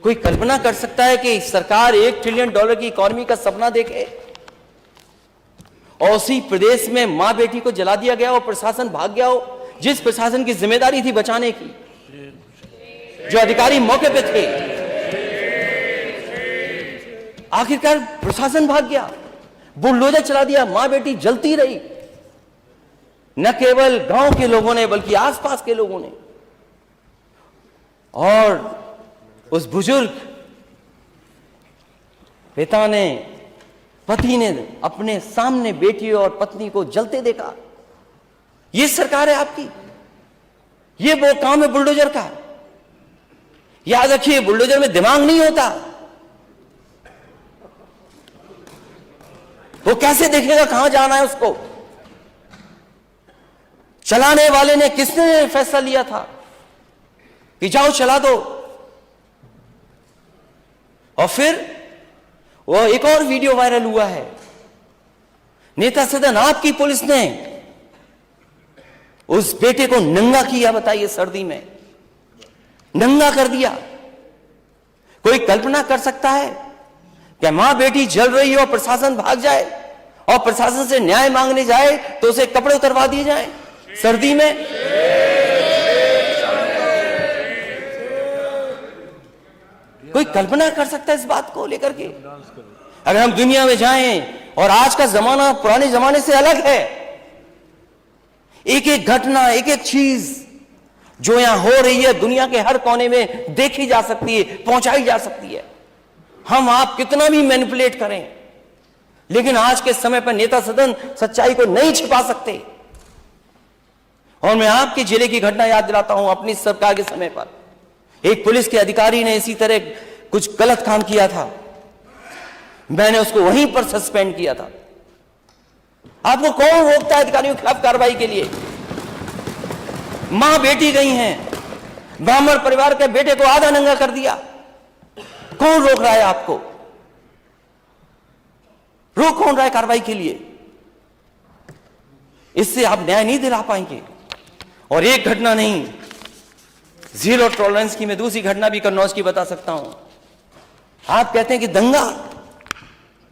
कोई कल्पना कर सकता है कि सरकार $1 ट्रिलियन की इकोनॉमी का सपना देखे और उसी प्रदेश में मां बेटी को जला दिया गया और प्रशासन भाग गया हो, जिस प्रशासन की जिम्मेदारी थी बचाने की, जो अधिकारी मौके पे थे, आखिरकार प्रशासन भाग गया, बुलडोजर चला दिया, मां बेटी जलती रही। न केवल गांव के लोगों ने बल्कि आसपास के लोगों ने। और उस बुजुर्ग पिता ने, पति ने अपने सामने बेटी और पत्नी को जलते देखा। ये सरकार है आपकी, ये वो काम है बुलडोजर का। याद रखिए, बुलडोजर में दिमाग नहीं होता। वो कैसे देखेगा कहां जाना है उसको? चलाने वाले ने, किसने फैसला लिया था कि जाओ चला दो? और फिर वो एक और वीडियो वायरल हुआ है, नेता सदन आपकी पुलिस ने उस बेटे को नंगा किया, बताइए, सर्दी में नंगा कर दिया। कोई कल्पना कर सकता है कि मां बेटी जल रही हो, प्रशासन भाग जाए और प्रशासन से न्याय मांगने जाए तो उसे कपड़े उतरवा दिए जाए सर्दी में? कोई कल्पना कर सकता है इस बात को लेकर के? अगर हम दुनिया में जाएं, और आज का जमाना पुराने जमाने से अलग है, एक एक घटना, एक एक चीज जो यहां हो रही है दुनिया के हर कोने में देखी जा सकती है, पहुंचाई जा सकती है। हम आप कितना भी मैनिपुलेट करें, लेकिन आज के समय पर नेता सदन सच्चाई को नहीं छिपा सकते। और मैं आपके जिले की घटना याद दिलाता हूं। अपनी सरकार के समय पर एक पुलिस के अधिकारी ने इसी तरह कुछ गलत काम किया था, मैंने उसको वहीं पर सस्पेंड किया था। आपको कौन रोकता है अधिकारियों के खिलाफ कार्रवाई के लिए? मां बेटी गई हैं, ब्राह्मण परिवार के बेटे को आधा नंगा कर दिया, कौन रोक रहा है आपको? रोक कौन रहा है कार्रवाई के लिए? इससे आप न्याय नहीं दिला पाएंगे। और एक घटना नहीं, जीरो टॉलरेंस की मैं दूसरी घटना भी कन्नौज की बता सकता हूं। आप कहते हैं कि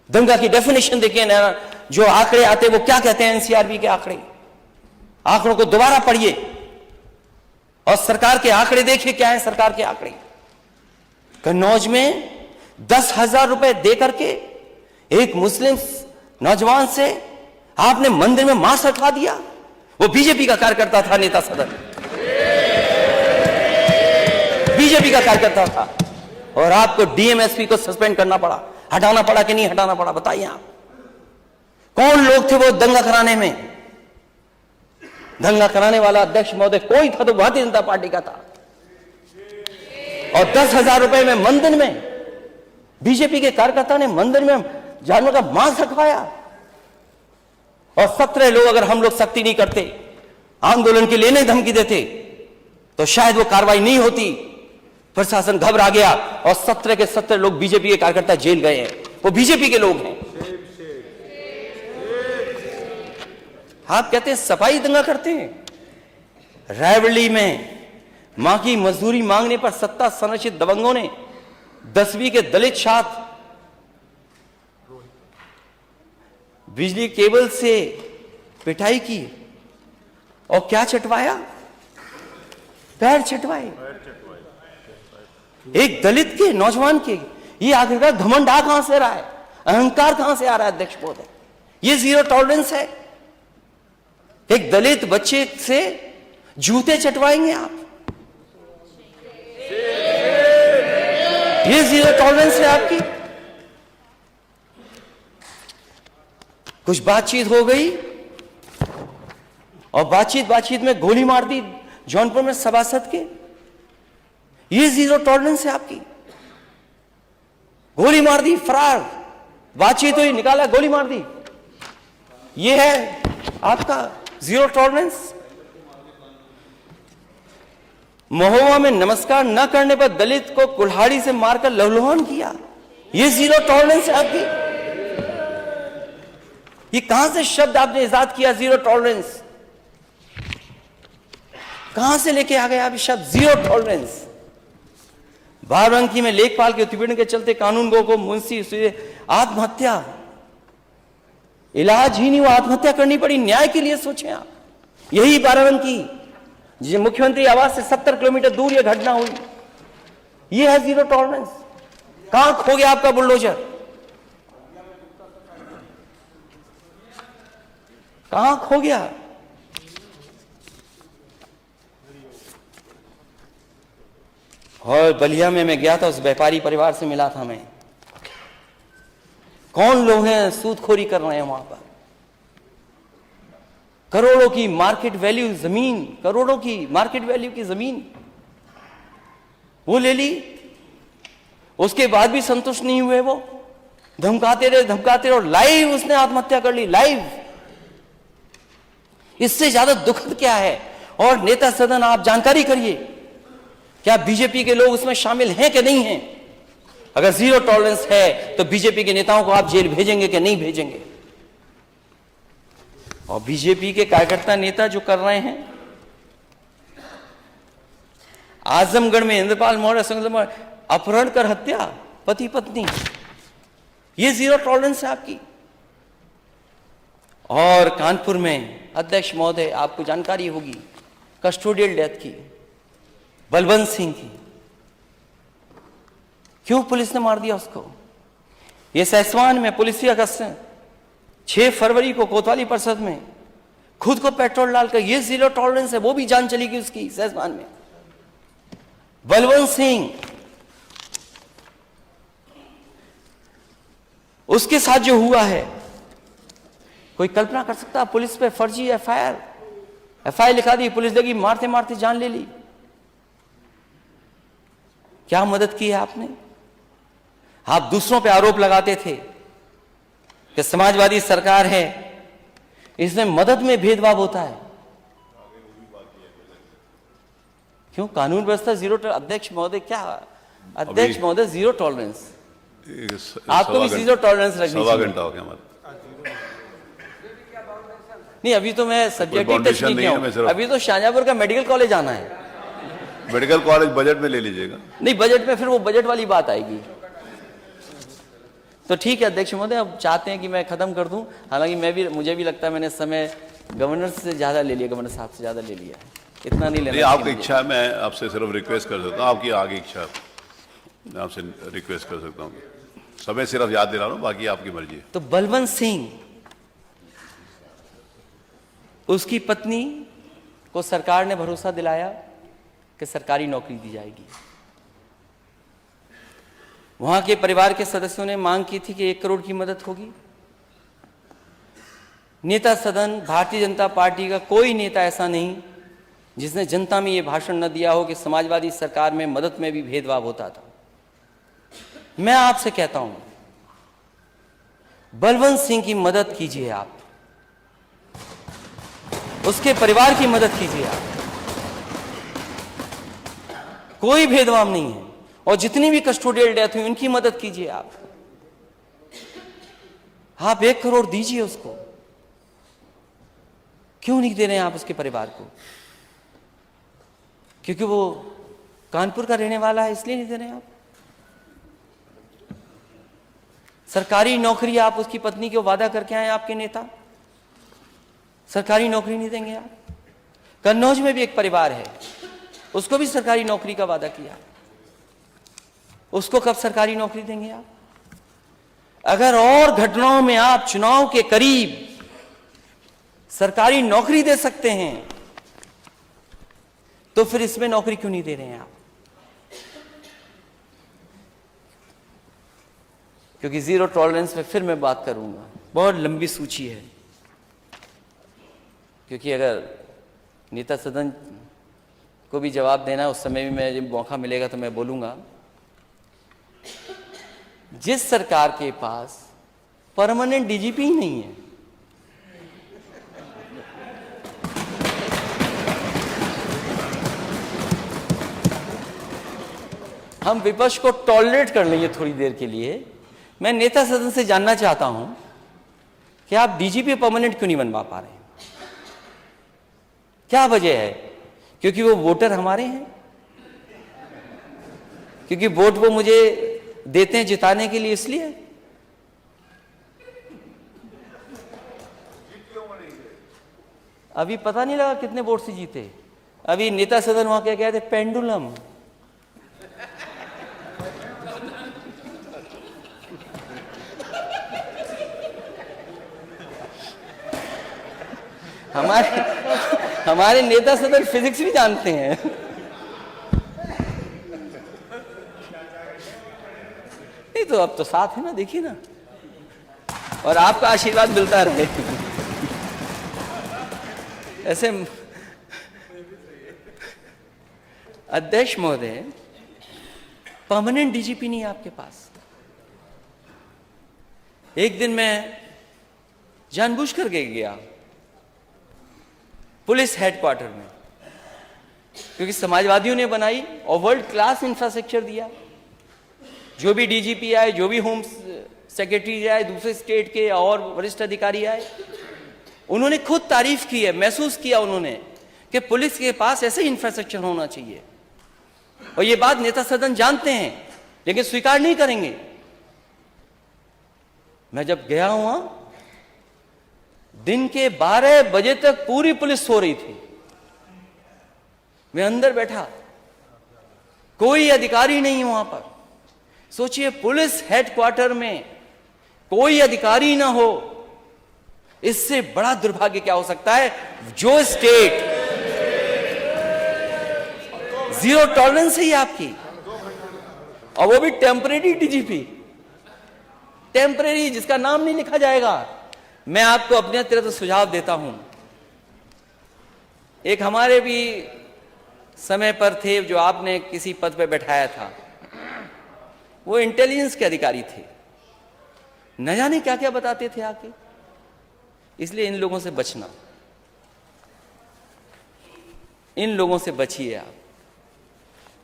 दंगा की डेफिनेशन देखिए ना, जो आंकड़े आते वो क्या कहते हैं, एनसीआरबी के आंकड़ों को दोबारा पढ़िए। और सरकार के आंकड़े देखिए क्या है सरकार के आंकड़े। कन्नौज में 10,000 रुपए दे करके एक मुस्लिम नौजवान से आपने मंदिर में मांस रखवा दिया। वो बीजेपी का कार्यकर्ता था, नेता सदन बीजेपी का कार्यकर्ता था, और आपको डीएमएसपी को सस्पेंड करना पड़ा, हटाना पड़ा कि नहीं हटाना पड़ा, बताइए आप। कौन लोग थे वो दंगा कराने में? दंगा कराने वाला अध्यक्ष महोदय कोई था तो भारतीय जनता पार्टी का था। और 10,000 रुपए में मंदिर में बीजेपी के कार्यकर्ता ने मंदिर में जानवर का मांस रखवाया। और 17 लोग, अगर हम लोग सख्ती नहीं करते, आंदोलन के लिए नहीं धमकी देते, तो शायद वो कार्रवाई नहीं होती। प्रशासन घबरा गया और 17 के 17 लोग बीजेपी के कार्यकर्ता जेल गए हैं, वो बीजेपी के लोग हैं। आप कहते हैं सफाई दंगा करते हैं। रायबरेली में मां की मजदूरी मांगने पर सत्ता संरक्षित दबंगों ने 10वीं के दलित छात्र बिजली केबल से पिटाई की और क्या चटवाया? पैर चटवाए एक दलित के नौजवान के। ये आखिरकार घमंड आ कहां से रहा है? अहंकार कहां से आ रहा है अध्यक्ष महोदय? ये जीरो टॉलरेंस है। एक दलित बच्चे से जूते चटवाएंगे आप? ये जीरो टॉलरेंस है आपकी? कुछ बातचीत हो गई और बातचीत में गोली मार दी जौनपुर में सभासद के। ये जीरो टॉलरेंस है आपकी? गोली मार दी, फरार, बातचीत हुई, निकाला, गोली मार दी। ये है आपका जीरो टॉलरेंस? महोबा में नमस्कार न करने पर दलित को कुल्हाड़ी से मारकर लहलहान किया। ये जीरो टॉलरेंस है आपकी? ये कहां से शब्द आपने इजाद किया जीरो टॉलरेंस? कहां से लेके आ गए आप ये शब्द जीरो टॉलरेंस? बाराबंकी में लेखपाल के उत्पीड़न के चलते कानून गो को मुंशी आत्महत्या, इलाज ही नहीं हुआ, आत्महत्या करनी पड़ी। न्याय के लिए सोचें आप। यही बाराबंकी जी मुख्यमंत्री आवास से 70 किलोमीटर दूर यह घटना हुई। यह है जीरो टॉलरेंस। कहां खो गया आपका बुलडोजर? कहां खो गया? और बलिया में मैं गया था, उस व्यापारी परिवार से मिला था मैं। कौन लोग हैं सूदखोरी कर रहे हैं वहां पर? करोड़ों की मार्केट वैल्यू जमीन, करोड़ों की मार्केट वैल्यू की जमीन वो ले ली। उसके बाद भी संतुष्ट नहीं हुए वो, धमकाते रहे और लाइव उसने आत्महत्या कर ली, लाइव। इससे ज्यादा दुखद क्या है? और नेता सदन आप जानकारी करिए, क्या बीजेपी के लोग उसमें शामिल हैं कि नहीं हैं? अगर जीरो टॉलरेंस है तो बीजेपी के नेताओं को आप जेल भेजेंगे कि नहीं भेजेंगे? और बीजेपी के कार्यकर्ता नेता जो कर रहे हैं, आजमगढ़ में इंद्रपाल मौर्य संग अपहरण कर हत्या पति पत्नी, ये जीरो टॉलरेंस है आपकी। और कानपुर में अध्यक्ष महोदय आपको जानकारी होगी कस्टोडियल डेथ की, बलवंत सिंह की। क्यों पुलिस ने मार दिया उसको? ये सैसवान में पुलिसिया कस्टम 6 फरवरी को कोतवाली परिषद में खुद को पेट्रोल डालकर, ये जीरो टॉलरेंस है। वो भी जान चली गई उसकी सैसवान में। बलवंत सिंह, उसके साथ जो हुआ है, कोई कल्पना कर सकता? पुलिस पे फर्जी एफआईआर लिखा दी, पुलिस लगी, मारते मारते जान ले ली। क्या मदद की है आपने? आप दूसरों पे आरोप लगाते थे कि समाजवादी सरकार है, इसमें मदद में भेदभाव होता है। क्यों? कानून व्यवस्था जीरो अध्यक्ष महोदय, क्या अध्यक्ष महोदय जीरो टॉलरेंस? आपको भी जीरो टॉलरेंस रखनी चाहिए। घंटा हो गया हमारा। नहीं, अभी तो मैं सब्जेक्टिव टच नहीं किया हूं। अभी तो शाहजहांपुर का मेडिकल कॉलेज आना है। मेडिकल कॉलेज बजट में ले लीजिएगा। नहीं, बजट में फिर वो बजट वाली बात आएगी। तो ठीक है अध्यक्ष महोदय, अब चाहते हैं कि मैं खत्म कर दूं। हालांकि मुझे भी लगता है मैंने समय गवर्नर से ज्यादा ले लिया, गवर्नर साहब से ज्यादा ले लिया है। इतना नहीं नहीं, लेना आपकी चाहिए इच्छा है, मैं आपसे सिर्फ रिक्वेस्ट कर सकता हूँ, आपकी आगे इच्छा मैं आपसे रिक्वेस्ट कर सकता हूँ। समय सिर्फ याद दिला रहा हूँ, बाकी आपकी मर्जी है। तो बलवंत सिंह, उसकी पत्नी को सरकार ने भरोसा दिलाया कि सरकारी नौकरी दी जाएगी। वहां के परिवार के सदस्यों ने मांग की थी कि 1 करोड़ की मदद होगी। नेता सदन भारतीय जनता पार्टी का कोई नेता ऐसा नहीं जिसने जनता में यह भाषण न दिया हो कि समाजवादी सरकार में मदद में भी भेदभाव होता था। मैं आपसे कहता हूं, बलवंत सिंह की मदद कीजिए, आप उसके परिवार की मदद कीजिए। आप, कोई भेदभाव नहीं है, और जितनी भी कस्टोडियल डेथ हुई उनकी मदद कीजिए। आप 1 करोड़ दीजिए उसको। क्यों नहीं दे रहे हैं आप उसके परिवार को? क्योंकि वो कानपुर का रहने वाला है, इसलिए नहीं दे रहे हैं आप? सरकारी नौकरी आप उसकी पत्नी को वादा करके आए आपके नेता, सरकारी नौकरी नहीं देंगे आप? कन्नौज में भी एक परिवार है, उसको भी सरकारी नौकरी का वादा किया, उसको कब सरकारी नौकरी देंगे आप? अगर और घटनाओं में आप चुनाव के करीब सरकारी नौकरी दे सकते हैं, तो फिर इसमें नौकरी क्यों नहीं दे रहे हैं आप? क्योंकि जीरो टॉलरेंस में फिर मैं बात करूंगा, बहुत लंबी सूची है। क्योंकि अगर नेता सदन को भी जवाब देना है, उस समय भी मैं जब मौका मिलेगा तो मैं बोलूंगा। जिस सरकार के पास परमानेंट डीजीपी ही नहीं है, हम विपक्ष को टॉलरेट कर लेंगे थोड़ी देर के लिए। मैं नेता सदन से जानना चाहता हूं कि आप डीजीपी परमानेंट क्यों नहीं बनवा पा रहे हैं? क्या वजह है? क्योंकि वो वोटर हमारे हैं, क्योंकि वोट वो मुझे देते हैं जिताने के लिए, इसलिए? अभी पता नहीं लगा कितने वोट से जीते। अभी नेता सदन वहां क्या कहते, पेंडुलम। हमारे नेता सदन फिजिक्स भी जानते हैं। नहीं तो अब तो साथ है ना, देखिए ना, और आपका आशीर्वाद मिलता रहे। ऐसे अध्यक्ष महोदय, परमानेंट डीजीपी नहीं है आपके पास। एक दिन मैं जानबूझकर गया पुलिस हेडक्वार्टर में, क्योंकि समाजवादियों ने बनाई और वर्ल्ड क्लास इंफ्रास्ट्रक्चर दिया। जो भी डीजीपी आए, जो भी होम सेक्रेटरी आए, दूसरे स्टेट के और वरिष्ठ अधिकारी आए, उन्होंने खुद तारीफ की है, महसूस किया उन्होंने कि पुलिस के पास ऐसे इंफ्रास्ट्रक्चर होना चाहिए। और ये बात नेता सदन जानते हैं, लेकिन स्वीकार नहीं करेंगे। मैं जब गया हुआ, दिन के 12 बजे तक पूरी पुलिस सो रही थी। मैं अंदर बैठा, कोई अधिकारी नहीं वहां पर। सोचिए, पुलिस हेडक्वार्टर में कोई अधिकारी ना हो, इससे बड़ा दुर्भाग्य क्या हो सकता है? जो स्टेट जीरो टॉलरेंस है आपकी, और वो भी टेम्परेरी डीजीपी, टेम्परेरी, जिसका नाम नहीं लिखा जाएगा। मैं आपको अपने तरफ से सुझाव देता हूं। एक हमारे भी समय पर थे जो आपने किसी पद पर बैठाया था, वो इंटेलिजेंस के अधिकारी थे, न जाने क्या क्या बताते थे आके। इसलिए इन लोगों से बचना, इन लोगों से बचिए आप।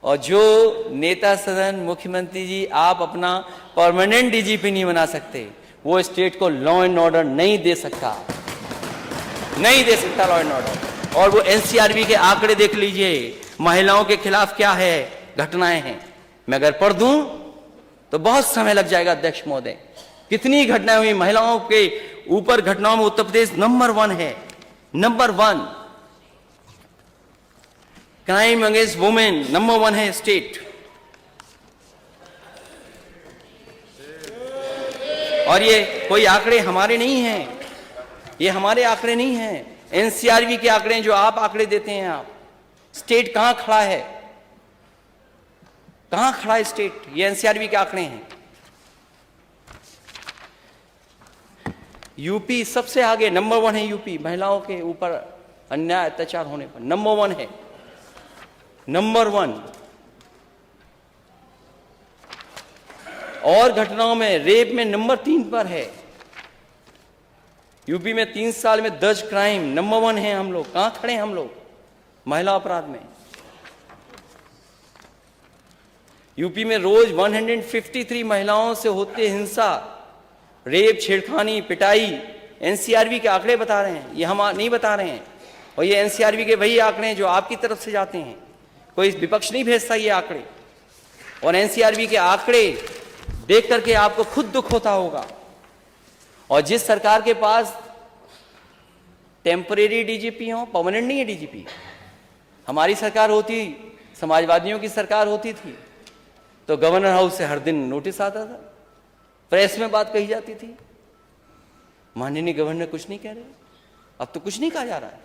और जो नेता सदन, मुख्यमंत्री जी, आप अपना परमानेंट डीजीपी नहीं बना सकते, वो स्टेट को लॉ एंड ऑर्डर नहीं दे सकता, नहीं दे सकता लॉ एंड ऑर्डर। और वो एनसीआरबी के आंकड़े देख लीजिए, महिलाओं के खिलाफ क्या है घटनाएं हैं। मैं अगर पढ़ दूं तो बहुत समय लग जाएगा अध्यक्ष महोदय। कितनी घटनाएं हुई महिलाओं के ऊपर, घटनाओं में उत्तर प्रदेश नंबर 1 है, number 1। Crime against women number 1 है स्टेट। और ये कोई आंकड़े हमारे नहीं हैं, ये हमारे आंकड़े नहीं हैं, एनसीआरबी के आंकड़े जो आप आंकड़े देते हैं। आप स्टेट कहां खड़ा है, कहां खड़ा है स्टेट, ये एनसीआरबी के आंकड़े हैं। यूपी सबसे आगे नंबर 1 है। यूपी महिलाओं के ऊपर अन्याय अत्याचार होने पर नंबर 1 है, नंबर 1। और घटनाओं में रेप में नंबर 3 पर है। यूपी में 3 साल में दर्ज क्राइम नंबर 1 है। हम लोग कहां खड़े हैं, हम लोग महिला अपराध में। यूपी में रोज 153 महिलाओं से होते हिंसा, रेप, छेड़खानी, पिटाई। एनसीआरबी के आंकड़े बता रहे हैं, ये हम नहीं बता रहे हैं। और ये एनसीआरबी के वही आंकड़े हैं जो आपकी तरफ से जाते हैं, कोई विपक्ष नहीं भेजता ये आंकड़े। और एनसीआरबी के आंकड़े देख करके आपको खुद दुख होता होगा। और जिस सरकार के पास टेम्परेरी डीजीपी हो, परमानेंट नहीं है डीजीपी, हमारी सरकार होती, समाजवादियों की सरकार होती थी, तो गवर्नर हाउस से हर दिन नोटिस आता था, प्रेस में बात कही जाती थी। माननीय गवर्नर कुछ नहीं कह रहे, अब तो कुछ नहीं कहा जा रहा है।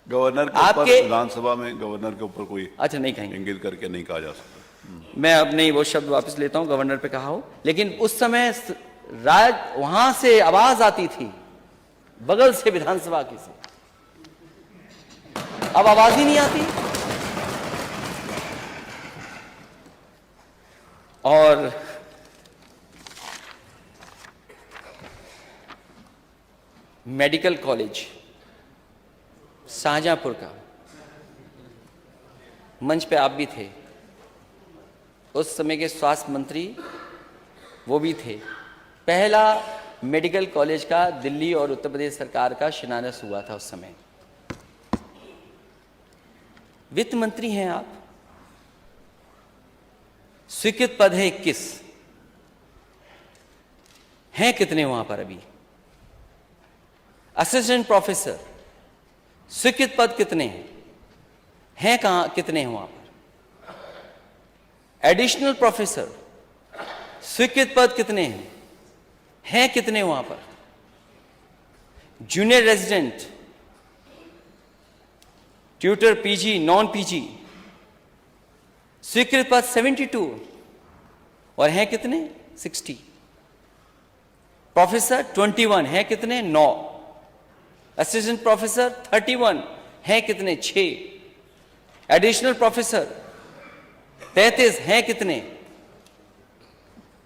गवर्नर के ऊपर विधानसभा में गवर्नर के ऊपर कोई अच्छा नहीं कहेंगे, इंगित करके नहीं कहा जा सकता। मैं अब नहीं वो शब्द वापस लेता हूं, गवर्नर पे कहा हो। लेकिन उस समय वहां से आवाज आती थी, बगल से, विधानसभा की से। अब आवाज ही नहीं आती। और मेडिकल कॉलेज शाहजहांपुर का, मंच पे आप भी थे, उस समय के स्वास्थ्य मंत्री वो भी थे। पहला मेडिकल कॉलेज का दिल्ली और उत्तर प्रदेश सरकार का शिलान्यास हुआ था उस समय। वित्त मंत्री हैं आप, स्वीकृत पद है 21, हैं कितने वहां पर अभी? असिस्टेंट प्रोफेसर स्वीकृत पद कितने हैं कहां, कितने हैं वहां पर? एडिशनल प्रोफेसर स्वीकृत पद कितने हैं कितने वहां पर? Junior resident, tutor, PG, non PG स्वीकृत पद 72 और हैं कितने? 60। प्रोफेसर 21 हैं कितने? 9। असिस्टेंट प्रोफेसर 31 हैं कितने? 6। एडिशनल प्रोफेसर 33 हैं कितने?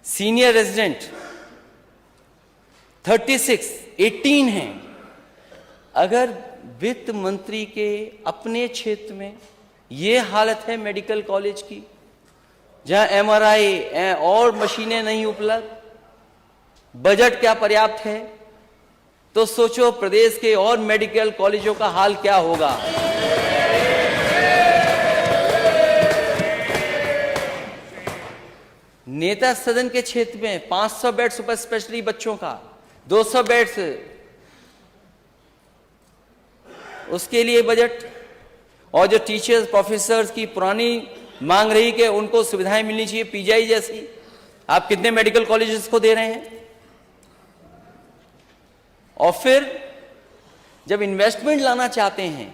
सीनियर रेजिडेंट 36, 18 हैं। अगर वित्त मंत्री के अपने क्षेत्र में ये हालत है मेडिकल कॉलेज की, जहां एमआरआई और मशीनें नहीं उपलब्ध, बजट क्या पर्याप्त है, तो सोचो प्रदेश के और मेडिकल कॉलेजों का हाल क्या होगा। नेता सदन के क्षेत्र में 500 बेड सुपर स्पेशलिटी बच्चों का, 200 बेड्स उसके लिए बजट, और जो टीचर्स प्रोफेसर्स की पुरानी मांग रही कि उनको सुविधाएं मिलनी चाहिए पीजीआई जैसी, आप कितने मेडिकल कॉलेजेस को दे रहे हैं? और फिर जब इन्वेस्टमेंट लाना चाहते हैं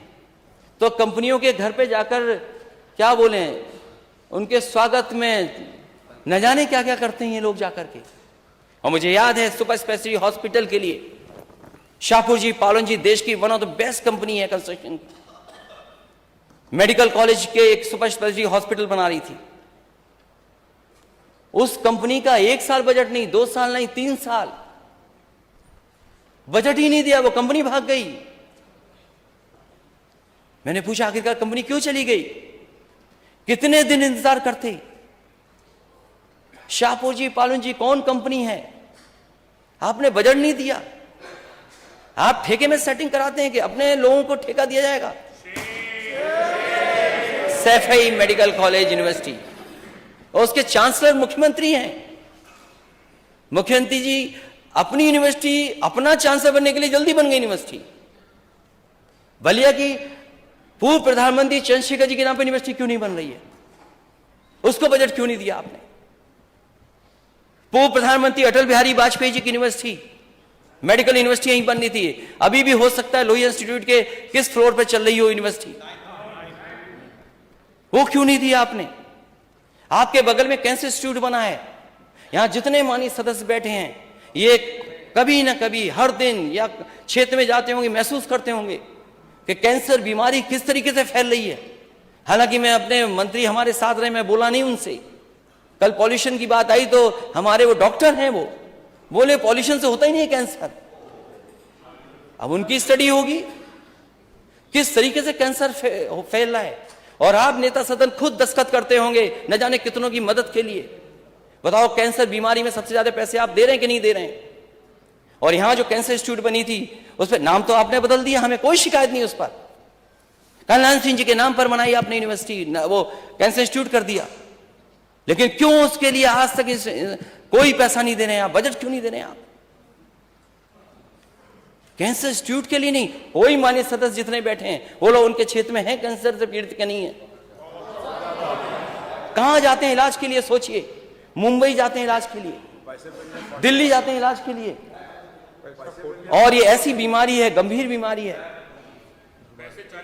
तो कंपनियों के घर पे जाकर क्या बोले, उनके स्वागत में न जाने क्या क्या करते हैं ये लोग जाकर के। और मुझे याद है सुपर स्पेशलिटी हॉस्पिटल के लिए शाहपुर जी, पालन जी देश की one of the best company है कंस्ट्रक्शन, मेडिकल कॉलेज के एक सुपर स्पेशलिटी हॉस्पिटल बना रही थी। उस कंपनी का 1 साल बजट नहीं, 2 साल नहीं, 3 साल बजट ही नहीं दिया, वो कंपनी भाग गई। मैंने पूछा आखिरकार कंपनी क्यों चली गई, कितने दिन इंतजार करते? शाहपुर जी, पालन जी कौन कंपनी है, आपने बजट नहीं दिया, आप ठेके में सेटिंग कराते हैं कि अपने लोगों को ठेका दिया जाएगा। सैफई मेडिकल कॉलेज यूनिवर्सिटी, और उसके चांसलर मुख्यमंत्री हैं। मुख्यमंत्री जी अपनी यूनिवर्सिटी, अपना चांसलर बनने के लिए जल्दी बन गई यूनिवर्सिटी। बलिया की पूर्व प्रधानमंत्री चंद्रशेखर जी के नाम पर यूनिवर्सिटी क्यों नहीं बन रही है? उसको बजट क्यों नहीं दिया आपने? पूर्व प्रधानमंत्री अटल बिहारी वाजपेयी जी की यूनिवर्सिटी, मेडिकल यूनिवर्सिटी यहीं बननी थी। अभी भी हो सकता है लोहिया इंस्टीट्यूट के किस फ्लोर पर चल रही हो यूनिवर्सिटी, वो क्यों नहीं दिया आपने? आपके बगल में कैंसर इंस्टीट्यूट बना है, यहां जितने माननीय सदस्य बैठे हैं ये कभी ना कभी हर दिन या क्षेत्र में जाते होंगे, महसूस करते होंगे कि कैंसर बीमारी किस तरीके से फैल रही है। हालांकि मैं अपने मंत्री हमारे साथ रहे, मैं बोला नहीं उनसे। कल पॉल्यूशन की बात आई तो हमारे वो डॉक्टर हैं, वो बोले पॉल्यूशन से होता ही नहीं है कैंसर। अब उनकी स्टडी होगी किस तरीके से कैंसर फैल रहा है, और आप नेता सदन खुद दस्तखत करते होंगे न जाने कितनों की मदद के लिए। बताओ, कैंसर बीमारी में सबसे ज्यादा पैसे आप दे रहे हैं कि नहीं दे रहे हैं? और यहां जो कैंसर इंस्टीट्यूट बनी थी उस पर नाम तो आपने बदल दिया, हमें कोई शिकायत नहीं उस पर। कल्याण सिंह जी के नाम पर बनाई आपने यूनिवर्सिटी, वो कैंसर इंस्टीट्यूट कर दिया, लेकिन क्यों उसके लिए आज तक कोई पैसा नहीं दे रहे हैं आप? बजट क्यों नहीं दे रहे हैं आप? कैंसर इंस्टीट्यूट के लिए नहीं, कोई मान्य सदस्य जितने बैठे हैं वो लोग उनके क्षेत्र में हैं कैंसर से पीड़ित के नहीं है। कहां जाते हैं इलाज के लिए? सोचिए, मुंबई जाते हैं इलाज के लिए, दिल्ली जाते हैं इलाज के लिए, और ये ऐसी बीमारी है, गंभीर बीमारी है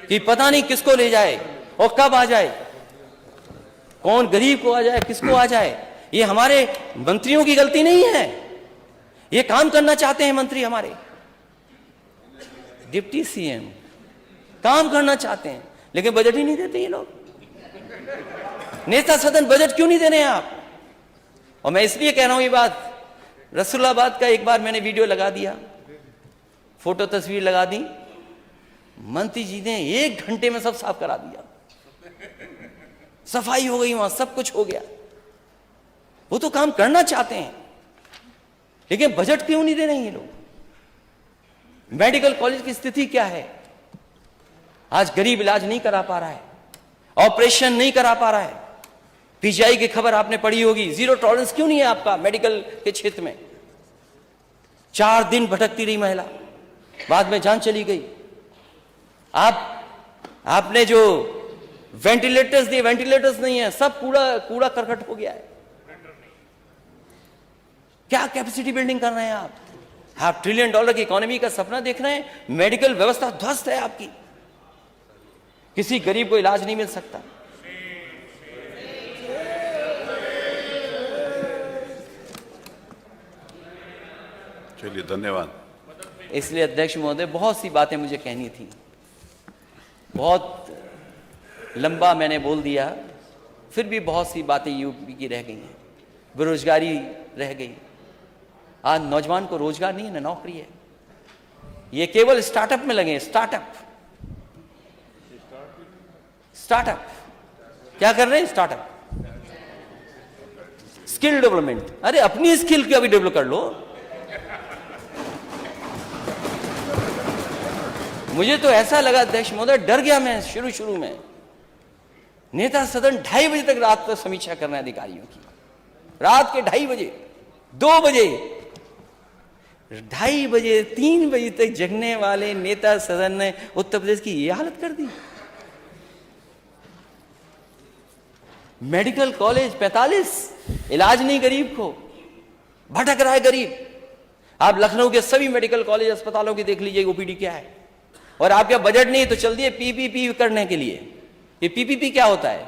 कि पता नहीं किसको ले जाए और कब आ जाए, कौन गरीब को आ जाए, किसको आ जाए। ये हमारे मंत्रियों की गलती नहीं है, ये काम करना चाहते हैं मंत्री हमारे, डिप्टी सीएम काम करना चाहते हैं, लेकिन बजट ही नहीं देते ये लोग। नेता सदन बजट क्यों नहीं दे रहे हैं आप? और मैं इसलिए कह रहा हूं ये बात, रसूलाबाद का एक बार मैंने वीडियो लगा दिया, फोटो तस्वीर लगा दी, मंत्री जी ने 1 घंटे में सब साफ करा दिया, सफाई हो गई वहां, सब कुछ हो गया। वो तो काम करना चाहते हैं, लेकिन बजट क्यों नहीं दे रहे हैं ये लोग? मेडिकल कॉलेज की स्थिति क्या है? आज गरीब इलाज नहीं करा पा रहा है, ऑपरेशन नहीं करा पा रहा है। पीजीआई की खबर आपने पढ़ी होगी, जीरो टॉलरेंस क्यों नहीं है आपका मेडिकल के क्षेत्र में? 4 दिन भटकती रही महिला, बाद में जान चली गई। आपने जो वेंटिलेटर्स दिए, वेंटिलेटर्स नहीं है, सब कूड़ा करकट हो गया है। क्या कैपेसिटी बिल्डिंग कर रहे हैं आप? $500 ट्रिलियन की इकोनॉमी का सपना देख रहे हैं, मेडिकल व्यवस्था ध्वस्त है आपकी, किसी गरीब को इलाज नहीं मिल सकता। चलिए, धन्यवाद। इसलिए अध्यक्ष महोदय, बहुत सी बातें मुझे कहनी थी, बहुत लंबा मैंने बोल दिया, फिर भी बहुत सी बातें यूपी की रह गई हैं। बेरोजगारी रह गई, आज नौजवान को रोजगार नहीं है ना नौकरी है। ये केवल स्टार्टअप में लगे हैं, स्टार्टअप क्या कर रहे हैं? Startup, skill development. अरे अपनी स्किल को अभी डेवलप कर लो। मुझे तो ऐसा लगा अध्यक्ष महोदय, डर गया मैं शुरू में। नेता सदन 2:30 बजे तक रात तक समीक्षा कर रहे हैं अधिकारियों की, रात के 2:30 बजे, 2 बजे, 2:30 बजे, 3 बजे तक जगने वाले नेता सदन ने उत्तर प्रदेश की ये हालत कर दी। मेडिकल कॉलेज 45, इलाज नहीं गरीब को, भटक रहा है गरीब। आप लखनऊ के सभी मेडिकल कॉलेज अस्पतालों की देख लीजिए ओपीडी क्या है, और आपका बजट नहीं तो चल दिए पीपीपी करने के लिए। ये पीपीपी क्या होता है?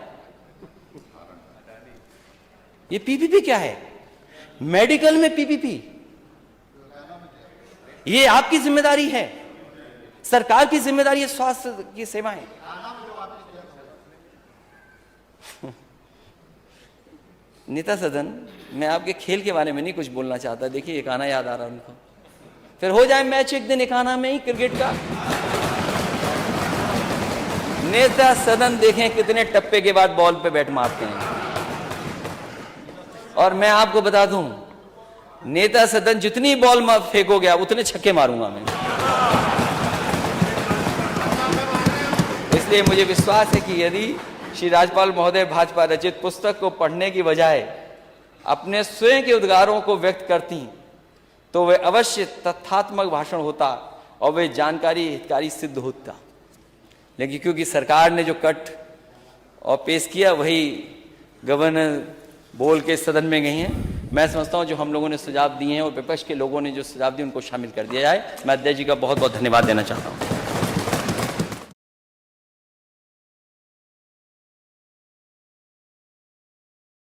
ये पीपीपी क्या है? मेडिकल में पीपीपी, ये आपकी जिम्मेदारी है, सरकार की जिम्मेदारी है स्वास्थ्य की सेवाएं। नेता सदन, मैं आपके खेल के बारे में नहीं कुछ बोलना चाहता। देखिए एक गाना याद आ रहा है उनको, फिर हो जाए मैच एक दिन एकाना में ही क्रिकेट का। नेता सदन देखें कितने टप्पे के बाद बॉल पे बैट मारते हैं। और मैं आपको बता दूं, नेता सदन जितनी बॉल फेंकोगे आप उतने छक्के मारूंगा मैं। इसलिए मुझे विश्वास है कि यदि श्री राज्यपाल महोदय भाजपा रचित पुस्तक को पढ़ने की बजाय अपने स्वयं के उद्गारों को व्यक्त करती तो वह अवश्य तथ्यात्मक भाषण होता और वह जानकारी हितकारी सिद्ध होता। लेकिन क्योंकि सरकार ने जो कट और पेश किया वही गवर्नर बोल के सदन में गई हैं, मैं समझता हूं जो हम लोगों ने सुझाव दिए हैं और विपक्ष के लोगों ने जो सुझाव दिए उनको शामिल कर दिया जाए। मैं अध्यक्ष जी का बहुत बहुत धन्यवाद देना चाहता हूं।